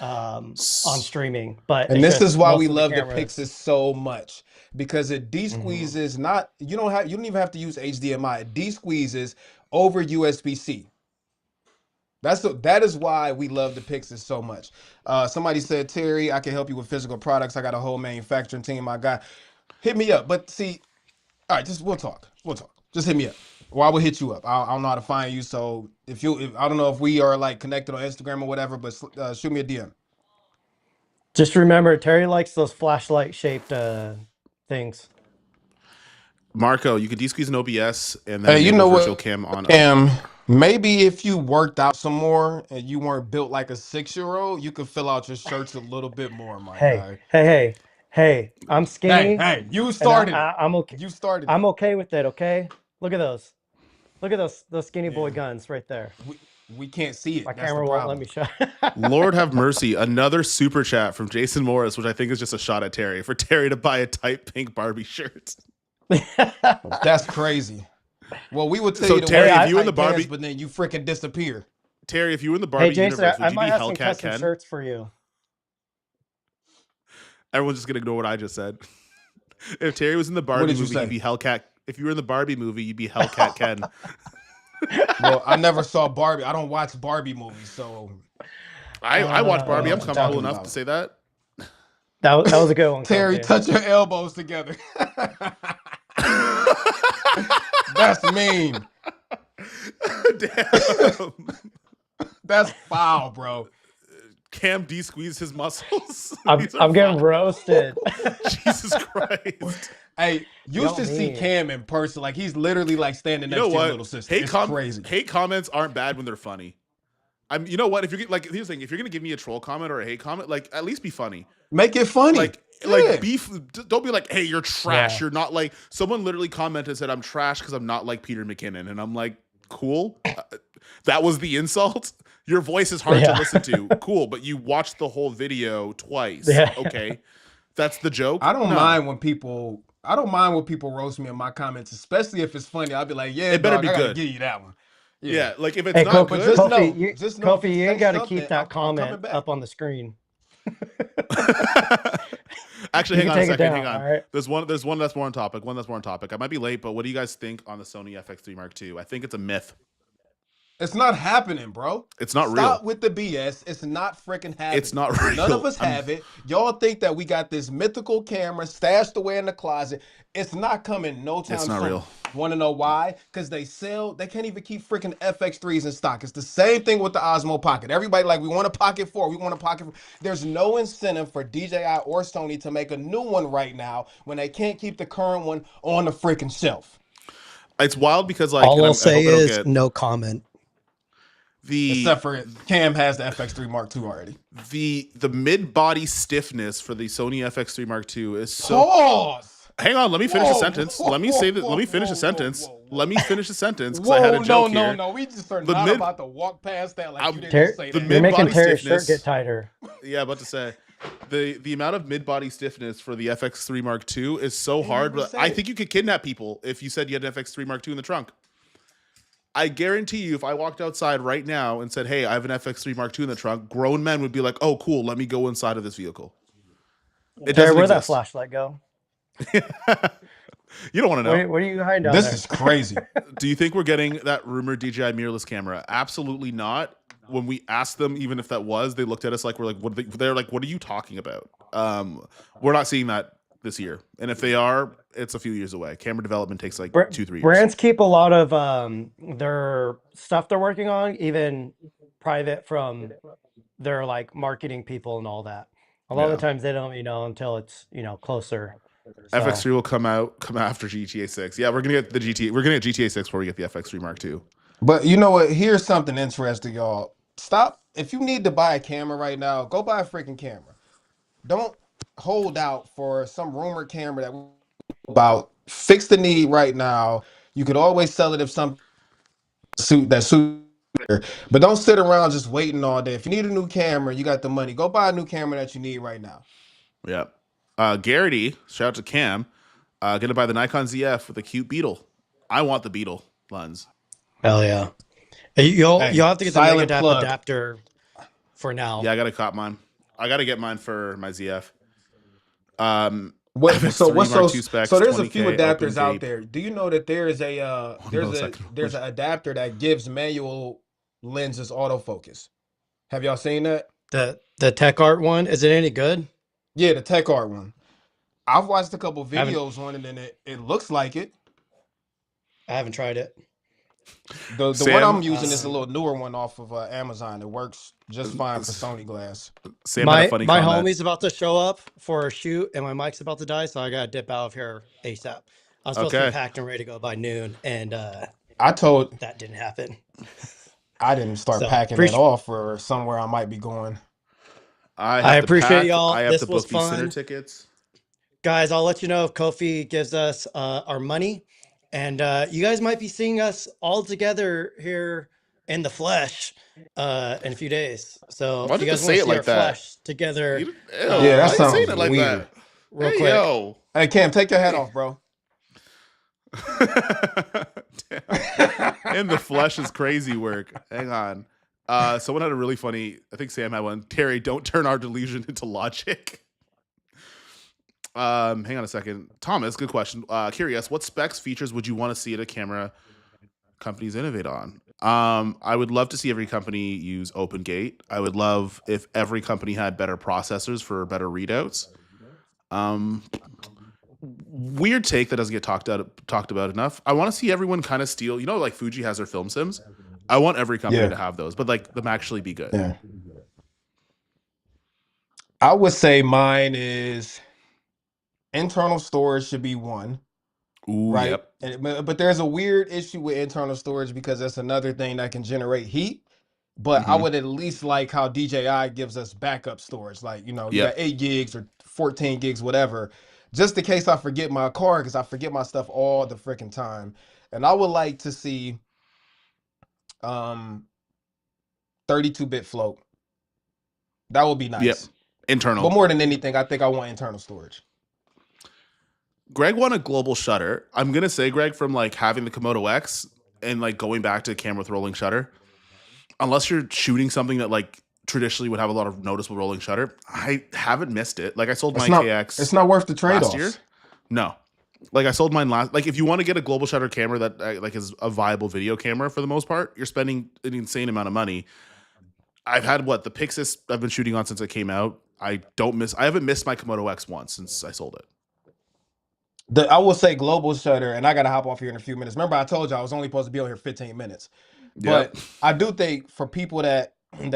on streaming. But And this is why we love the cameras. Pixis so much, because it de-squeezes not, you don't even have to use HDMI. It de-squeezes over USB-C. That is why we love the Pixis so much. Somebody said, Terry, I can help you with physical products. I got a whole manufacturing team. I got, hit me up. But see, all right, we'll talk. Just hit me up. Or I will hit you up. I don't know how to find you. So if I don't know if we are like connected on Instagram or whatever, but shoot me a DM. Just remember, Terry likes those flashlight shaped things. Marco, you could de-squeeze an OBS and then Hey, you enable know virtual what, cam on. maybe if you worked out some more and you weren't built like a 6-year-old, you could fill out your shirts a little bit more, my Hey, guy. hey, hey, hey! I'm Hey, skinny, hey, you and started it. I'm okay. You started I'm it. okay with it. Okay, look at those. Look at those skinny boy Yeah. guns right there. We can't see My it. That's the camera won't let problem. me show. Lord have mercy. Another super chat from Jason Morris, which I think is just a shot at Terry, for Terry to buy a tight pink Barbie shirt. That's crazy. Well, we would tell So you to Terry, wear if you in the tight pants, Barbie, but then you freaking disappear. Terry, if you were in the Hey, Barbie Jason, universe, I would you might be have some Hellcat custom Ken? shirts for you. Everyone's just gonna ignore what I just said. If Terry was in the What Barbie did you movie, he'd say? be Hellcat. If you were in the Barbie movie, you'd be Hellcat Ken. Well, I never saw Barbie. I don't watch Barbie movies, so I watch I don't Barbie. know I'm what you're comfortable talking enough to about. say that. That was a good one, Terry, Kofi. touch your elbows together. That's mean. Damn. That's foul, bro. Cam D squeezed his muscles. I'm These are getting fine. roasted. Jesus Christ. Hey, you Y'all should see mean. Cam in person. Like he's literally like standing You next know to your little what? sister. It's crazy. Hate comments aren't bad when they're funny. You know what? If you're like, here's the thing: if you're gonna give me a troll comment or a hate comment, like at least be funny. Make it funny. Like don't be like, hey, you're trash. Yeah. You're not like someone literally commented and said I'm trash because I'm not like Peter McKinnon, and I'm like, cool. That was the insult. Your voice is hard to Yeah. listen to. Cool, but you watched the whole video twice. Yeah. Okay, that's the joke. I don't No. mind when people roast me in my comments, especially if it's funny. I'll be like, yeah, It better dog, be I gotta good. give you that one. Yeah, like if it's Hey, not But good, just Kofi, know, just know if Kofi, you say ain't got to something, keep that I'm coming comment back. up on the screen. Actually, You hang can on a take it second. down, Hang on. all right? There's one that's more on topic. One that's more on topic. I might be late, but what do you guys think on the Sony FX3 Mark II? I think it's a myth. It's not happening, bro. It's not Stop real. with the BS. It's not freaking happening. It's not real. None of us have it. Y'all think that we got this mythical camera stashed away in the closet. It's not coming no time It's soon. not real. Want to know why? Because they can't even keep freaking FX3s in stock. It's the same thing with the Osmo Pocket. Everybody like, we want a Pocket 4. We want a Pocket 4. There's no incentive for DJI or Sony to make a new one right now when they can't keep the current one on the freaking shelf. It's wild because like, All and I'll I say hope I don't is get no comment. Except for Cam has the FX3 Mark II already. the mid body stiffness for the Sony FX3 Mark II is so. Pause. Hang on, let me finish the Whoa, sentence. whoa, Let me say that. whoa, Let me finish whoa, the sentence. whoa, whoa, Let me finish the sentence because Whoa, I had a joke no, here. no. We just are The not mid- about to walk past that like you didn't Ter- just say the that. You're making mid-body Terry's stiffness- shirt get tighter. Yeah, about to say the amount of mid body stiffness for the FX3 Mark II is so hard. never But said I it. think you could kidnap people if you said you had an FX3 Mark II in the trunk. I guarantee you, if I walked outside right now and said, "Hey, I have an FX3 Mark II in the trunk," grown men would be like, "Oh, cool, let me go inside of this vehicle." It Terry, doesn't where'd that exist. flashlight go? You don't want to know. What are you hiding down This there? is crazy. Do you think we're getting that rumored DJI mirrorless camera? Absolutely not. When we asked them, even if that was, they looked at us like we're like, what? They're like, what are you talking about? We're not seeing that this year, and if they are, it's a few years away. Camera development takes like 2-3 years. Brands keep a lot of their stuff they're working on, even private from their like marketing people and all that. A lot of the times they don't, until it's closer. So, FX3 will come after GTA 6. Yeah, we're gonna get the GTA. We're gonna get GTA 6 before we get the FX3 Mark II. But you know what? Here's something interesting, y'all. Stop. If you need to buy a camera right now, go buy a freaking camera. Don't hold out for some rumored camera that about. Fix the need right now. You could always sell it if something suit. But don't sit around just waiting all day. If you need a new camera, you got the money. Go buy a new camera that you need right now. Yeah. Garrity, shout out to Cam, gonna buy the Nikon ZF with a cute beetle. I want the beetle lens. hell yeah. You'll have to get the silent Megadap plug. adapter for now. Yeah, I gotta cop mine. I gotta get mine for my ZF. What, FX3 so what's Mark so II specs, so there's a few 20K adapters open out tape. there. Do you know that there's millisecond. an adapter that gives manual lenses autofocus? Have y'all seen that? The Tech Art one, is it any good? Yeah, the Tech Art one. I've watched a couple Haven't- videos on it and it looks like it. I haven't tried it. The Sam, one I'm using is a little newer one off of Amazon. It works just fine for Sony glass. Sam had a My funny my comment. homie's about to show up for a shoot, and my mic's about to die, so I gotta dip out of here ASAP. I was supposed to be Okay. packed and ready to go by noon, and I told that didn't happen. I didn't start So packing at all for somewhere I might be going. I I have to appreciate pack. I y'all. have to This was book these center fun. tickets. Guys, I'll let you know if Kofi gives us our money. And you guys might be seeing us all together here in the flesh in a few days. So Why'd if you you have to guys want say to it see our like that? flesh together Ew, Yeah, that why are you saying sounds it like weird. that? real Hey, quick. yo. Hey Cam, take your hat Hey. off, bro. In the flesh is crazy work. Hang on. Someone had a really funny, I think Sam had one. Terry, don't turn our delusion into logic. Hang on a second. Thomas, good question. Curious, what specs, features would you want to see at a camera companies innovate on? I would love to see every company use OpenGate. I would love if every company had better processors for better readouts. Weird take that doesn't get talked about enough. I want to see everyone kind of steal. You know, like Fuji has their film sims. I want every company Yeah. to have those, but like them actually be good. Yeah. I would say mine is internal storage should be one, Ooh, right? yep. But there's a weird issue with internal storage because that's another thing that can generate heat. But I would at least like how DJI gives us backup storage. Like, you know, you got Yep. 8 gigs or 14 gigs, whatever, just in case I forget my card, because I forget my stuff all the freaking time. And I would like to see 32-bit float. That would be Yep. nice. But Internal. more than anything, I think I want internal storage. Greg won a global shutter. I'm gonna say, Greg, from like having the Komodo X and like going back to camera with rolling shutter, unless you're shooting something that like traditionally would have a lot of noticeable rolling shutter, I haven't missed it. Like I sold my It's KX not worth the last year. trade-offs. No. Like I sold mine last. Like if you want to get a global shutter camera that like is a viable video camera for the most part, you're spending an insane amount of money. I've had the Pixis I've been shooting on since it came out. I haven't missed my Komodo X once since I sold it. I will say global shutter, and I gotta hop off here in a few minutes. Remember, I told you I was only supposed to be on here 15 minutes. Yep. But I do think for people that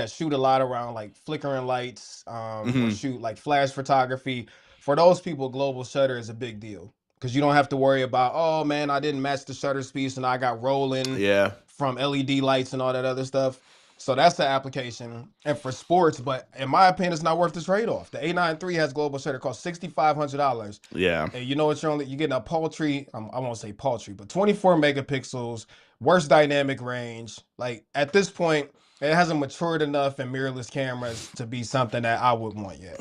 shoot a lot around like flickering lights, or shoot like flash photography, for those people, global shutter is a big deal. Because you don't have to worry about, oh man, I didn't match the shutter speed, so now I got rolling Yeah. from LED lights and all that other stuff. So that's the application. And for sports, but in my opinion, it's not worth the trade-off. The A9 III has global shutter, costs $6,500. Yeah. And you know what? You're getting a paltry, I won't say paltry, but 24 megapixels, worse dynamic range. Like at this point, it hasn't matured enough in mirrorless cameras to be something that I would want yet.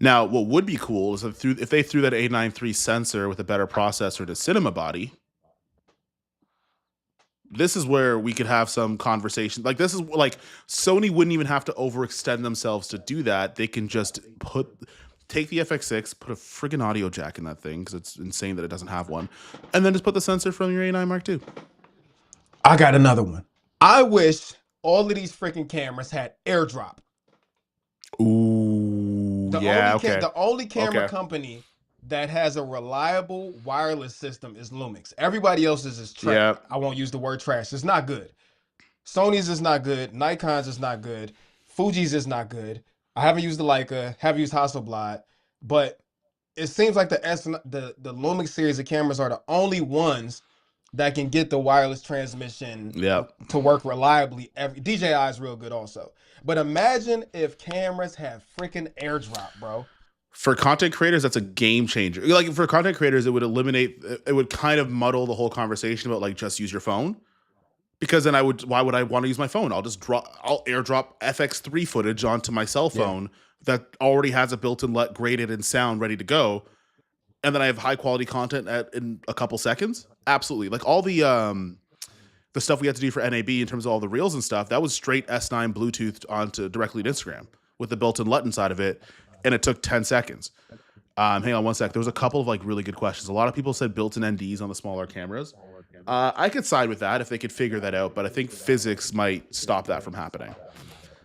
Now, what would be cool is if they threw that A9 III sensor with a better processor to cinema body, this is where we could have some conversation. Like this is like Sony wouldn't even have to overextend themselves to do that. They can just take the FX6, put a friggin' audio jack in that thing because it's insane that it doesn't have one, and then just put the sensor from your A9 Mark II. I got another one. I wish all of these freaking cameras had AirDrop. Ooh, The only camera Okay. company that has a reliable wireless system is Lumix. Everybody else's is trash. Yeah. I won't use the word trash. It's not good. Sony's is not good. Nikon's is not good. Fuji's is not good. I haven't used the Leica. Have used Hasselblad, but it seems like the Lumix series of cameras are the only ones that can get the wireless transmission Yep. to work reliably. DJI is real good also. But imagine if cameras have freaking AirDrop, bro. For content creators, that's a game changer. Like for content creators, it would kind of muddle the whole conversation about like just use your phone. Because then why would I want to use my phone? I'll airdrop FX3 footage onto my cell phone that already has a built-in LUT graded and sound ready to go. And then I have high quality content in a couple seconds. Absolutely. Like all the stuff we had to do for NAB in terms of all the reels and stuff, that was straight S9 Bluetooth onto directly to Instagram with the built-in LUT inside of it. And it took 10 seconds. Hang on one sec. There was a couple of like really good questions. A lot of people said built-in NDs on the smaller cameras. I could side with that if they could figure that out, but I think physics might stop that from happening.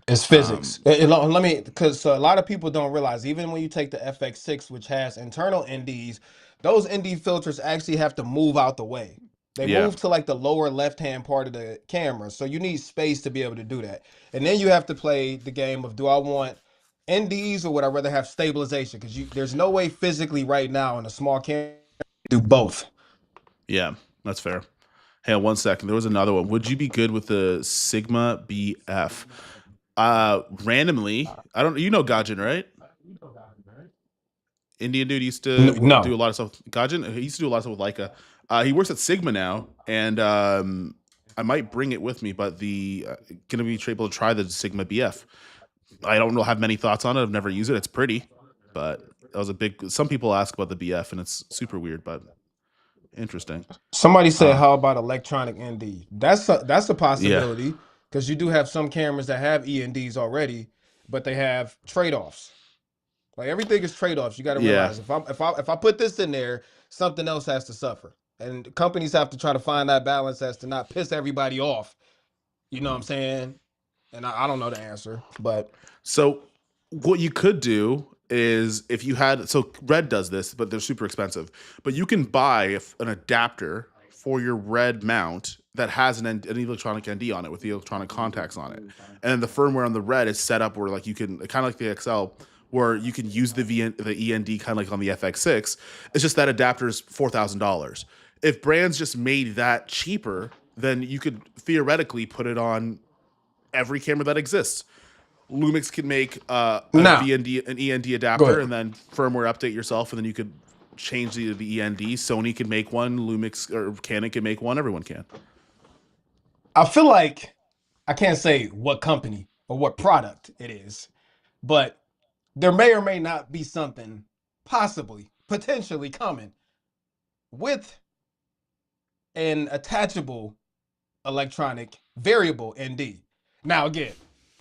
It's physics. Let me, because a lot of people don't realize, even when you take the FX6, which has internal NDs, those ND filters actually have to move out the way. They move to like the lower left-hand part of the camera. So you need space to be able to do that. And then you have to play the game of, do I want NDs or would I rather have stabilization? Because there's no way physically right now in a small camera do both. Yeah, that's fair. Hey, 1 second. There was another one. Would you be good with the Sigma BF? Randomly, I don't. You know Gajin, right? Indian dude used to do a No. lot of stuff. Gajin, he used to do a lot of stuff with Leica. He works at Sigma now, and I might bring it with me. But the gonna be able to try the Sigma BF. I don't know, have many thoughts on it. I've never used it. It's pretty, but that was a big. Some people ask about the BF, and it's super weird, but interesting. Somebody said, Uh, how about electronic ND? That's a yeah, possibility, because you do have some cameras that have ENDs already, but they have trade-offs. Like everything is trade-offs. You got to yeah. realize if I put this in there, something else has to suffer. And companies have to try to find that balance as to not piss everybody off. You know what I'm saying? And I don't know the answer, but So what you could do is if you had Red does this, but they're super expensive. But you can buy an adapter for your Red mount that has an electronic ND on it with the electronic contacts on it, and then the firmware on the Red is set up where like you can kind of like the XL. Where you can use the END kind of like on the FX6, it's just that adapter is $4,000. If brands just made that cheaper, then you could theoretically put it on every camera that exists. Lumix can make an now END go adapter, ahead. and then firmware update yourself, and then you could change the END. Sony can make one. Lumix or Canon can make one. Everyone can. I feel like I can't say what company or what product it is, but there may or may not be something possibly, potentially coming with an attachable electronic variable ND. Now, again,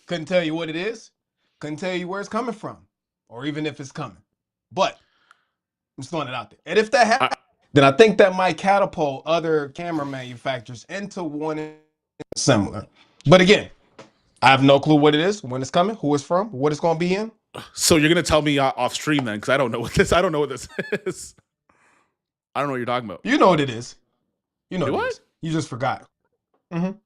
couldn't tell you what it is, couldn't tell you where it's coming from, or even if it's coming. But I'm just throwing it out there. And if that happens, I, then I think that might catapult other camera manufacturers into wanting similar. But again, I have no clue what it is, when it's coming, who it's from, what it's going to be in. so you're gonna tell me off stream then, because I don't know what this. I don't know what this is. I don't know what you're talking about. You know what it is. You know Do what it I? is. You just forgot. I'll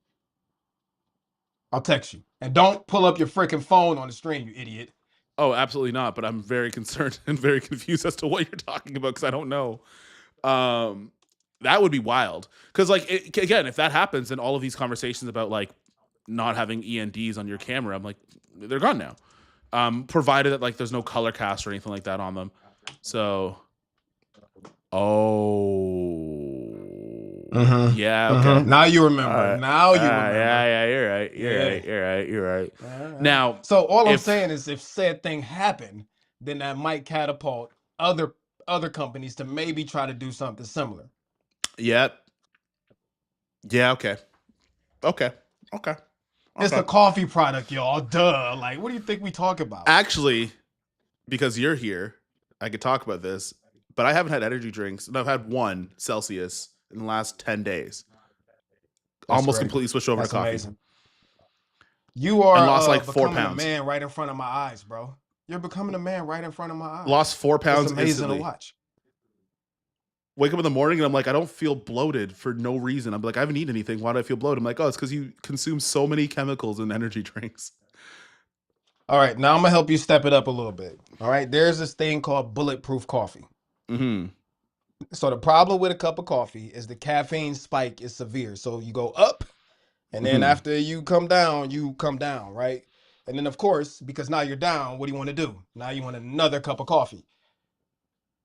text you. And don't pull up your freaking phone on the stream, you idiot. Oh, absolutely not. But I'm very concerned and very confused as to what you're talking about because I don't know. That would be wild. Because again, if that happens, then all of these conversations about like not having ENDs on your camera, I'm like, they're gone now. Provided that like there's no color cast or anything like that on them. So, yeah, okay. Now you remember. All right. Now you remember. Yeah, you're right. You're right. Now, so all I'm saying is, if said thing happened, then that might catapult other companies to maybe try to do something similar. Yep. Yeah. Okay. It's a coffee product, y'all. Duh. Like, what do you think we talk about? Actually, because you're here, I could talk about this, but I haven't had energy drinks, and I've had one Celsius in the last 10 days. Almost completely switched over to coffee. Amazing. You are and lost like 4 becoming pounds. a man right in front of my eyes, bro. You're becoming a man right in front of my eyes. Lost 4 pounds It's amazing instantly. to watch. Wake up in the morning and I'm like, I don't feel bloated for no reason. I'm like, I haven't eaten anything. Why do I feel bloated? I'm like, oh, it's because you consume so many chemicals in energy drinks. All right, now I'm gonna help you step it up a little bit. All right, there's this thing called bulletproof coffee. Mm-hmm. So the problem with a cup of coffee is the caffeine spike is severe. So you go up, and then after you come down, right? And then of course, because now you're down, what do you want to do? Now you want another cup of coffee.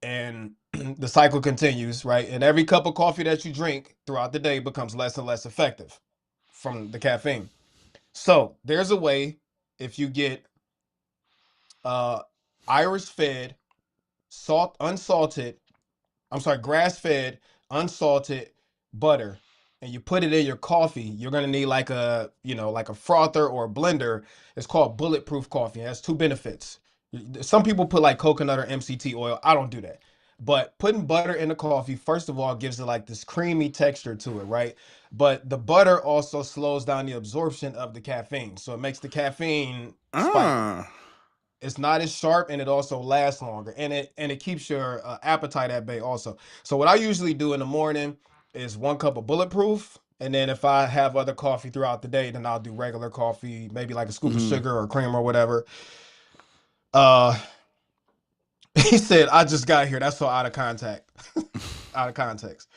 And the cycle continues, right? And every cup of coffee that you drink throughout the day becomes less and less effective from the caffeine. So there's a way, if you get Irish fed, grass-fed, unsalted butter, and you put it in your coffee, you're gonna need like a frother or a blender. It's called bulletproof coffee. It has 2 benefits. Some people put like coconut or MCT oil. I don't do that. But putting butter in the coffee, first of all, gives it like this creamy texture to it, right? But the butter also slows down the absorption of the caffeine. So it makes the caffeine spike. It's not as sharp, and it also lasts longer, and it keeps your appetite at bay also. So what I usually do in the morning is 1 cup of bulletproof, and then if I have other coffee throughout the day, then I'll do regular coffee, maybe like a scoop of sugar or cream or whatever. He said, I just got here. That's so out of contact. out of context.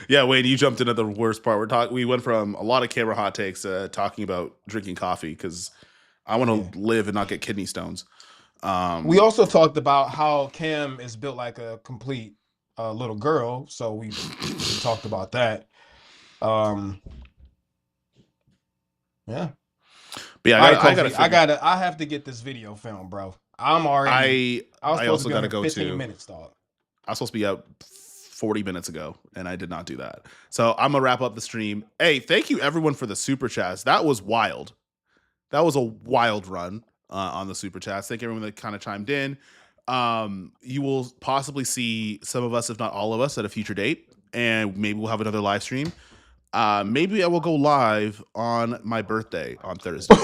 Yeah, Wayne, you jumped into the worst part. We went from a lot of camera hot takes talking about drinking coffee because I want to live and not get kidney stones. We also talked about how Cam is built like a complete little girl, so we talked about that. Yeah. But yeah, All right, I Kofi, I have to get this video film, bro. I was supposed also to be got on to here go 15 minutes, dog. I was supposed to be out 40 minutes ago, and I did not do that. So I'm gonna wrap up the stream. Hey, thank you everyone for the super chats. That was wild. That was a wild run on the super chats. Thank everyone that kind of chimed in. You will possibly see some of us, if not all of us, at a future date, and maybe we'll have another live stream. Maybe I will go live on my birthday on Thursday.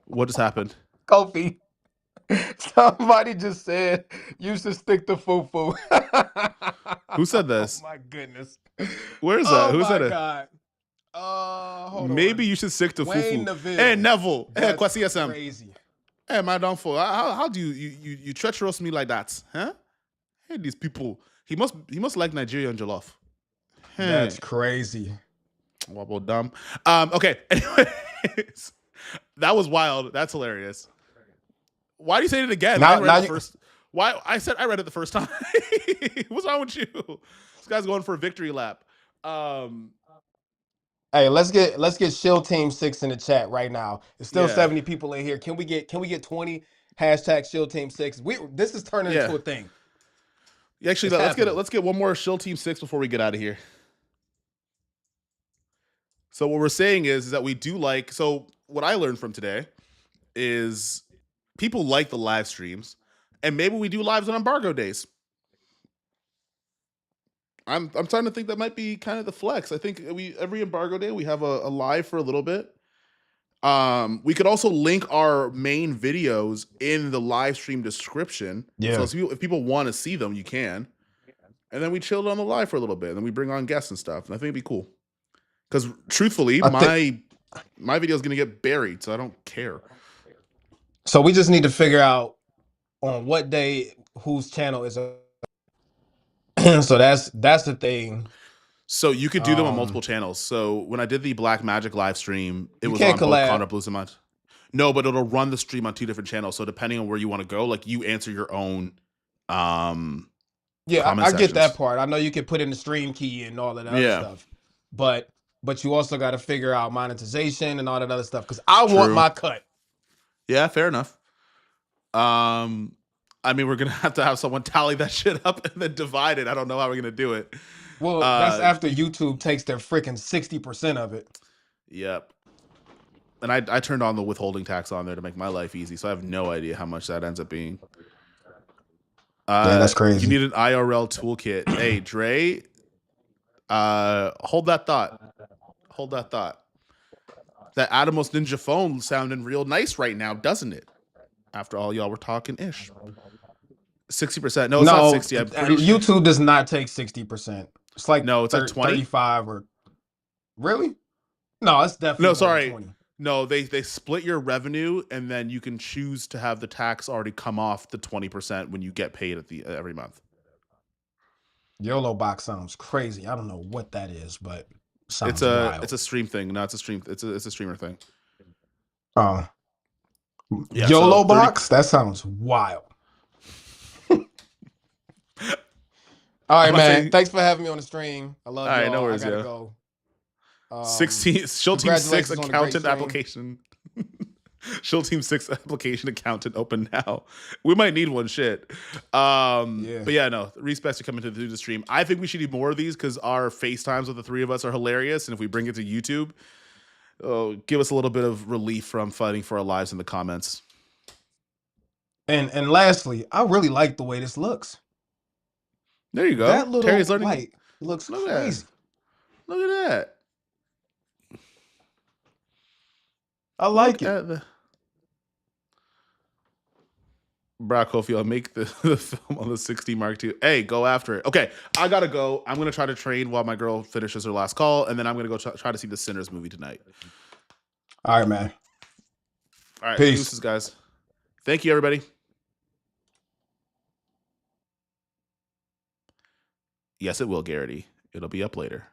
What just happened? Kofi, somebody just said you should stick to foo-foo. Who said this? Oh my goodness. Where is that? Oh Who my said it? God. Hold Maybe on. you should stick to Wayne Fufu. Neville. Hey, Neville. Hey, That's Kwasi SM. crazy. Hey, my downfall. How do you treacherous me like that? Huh? Hey, these people. He must like Nigerian jollof. Hey. That's crazy. Wobble dumb. Okay. Anyways, that was wild. That's hilarious. Why do you say it again? Now Why I said I read it the first time. What's wrong with you? This guy's going for a victory lap. Hey, let's get Shield Team 6 in the chat right now. There's still 70 people in here. Can we get 20 hashtag Shield Team 6? This is turning into a thing. Yeah, actually, let's get one more Shield Team 6 before we get out of here. So what we're saying is that we do like. So what I learned from today is people like the live streams, and maybe we do lives on embargo days. I'm starting to think that might be kind of the flex. I think every embargo day we have a live for a little bit. We could also link our main videos in the live stream description. Yeah. So if people want to see them, you can. And then we chilled on the live for a little bit, and then we bring on guests and stuff. And I think it'd be cool. Because truthfully, my video is gonna get buried, so I don't care. So we just need to figure out on what day whose channel is. So that's the thing. So you could do them on multiple channels. So when I did the Black Magic live stream, it was can't on collab. both Connor Blues and mine. No, but it'll run the stream on 2 different channels. So depending on where you want to go, like you answer your own. Yeah, I get that part. I know you can put in the stream key and all that other stuff, but you also got to figure out monetization and all that other stuff because I want my cut. Yeah, fair enough. I mean, we're gonna have to have someone tally that shit up and then divide it. I don't know how we're gonna do it. Well, that's after YouTube takes their freaking 60% of it. Yep. And I turned on the withholding tax on there to make my life easy, so I have no idea how much that ends up being. Yeah, that's crazy. You need an IRL toolkit. Hey, Dre, hold that thought. Hold that thought. That Atomos Ninja phone sounding real nice right now, doesn't it? After all y'all were talking ish. 60%. No, it's not 60. I'm pretty YouTube sure. Does not take 60%. It's like no, it's like 20, 35 or really? No, it's definitely no. Sorry, 20. No, they split your revenue, and then you can choose to have the tax already come off the 20% when you get paid at the every month. YOLO box sounds crazy. I don't know what that is, but sounds wild. It's a stream thing. No, it's a stream. It's a streamer thing. Oh, yeah, YOLO box. That sounds wild. All right, man. Thanks for having me on the stream. I love you. All right, no worries. I gotta go. 16 Shield Team 6 accountant application. Shield Team 6 application accountant open now. We might need one. Shit. But yeah, no. Respects to coming to the stream. I think we should do more of these because our FaceTimes with the three of us are hilarious, and if we bring it to YouTube, give us a little bit of relief from fighting for our lives in the comments. And lastly, I really like the way this looks. There you go. That little Terry's learning. light looks crazy. Look at that. I like it. Brad Kofi, I'll make the film on the 60 Mark II. Hey, go after it. Okay, I gotta go. I'm gonna try to train while my girl finishes her last call, and then I'm gonna go try to see the Sinners movie tonight. All right, man. All right, peace, guys. Thank you, everybody. Yes, it will, Garrity. It'll be up later.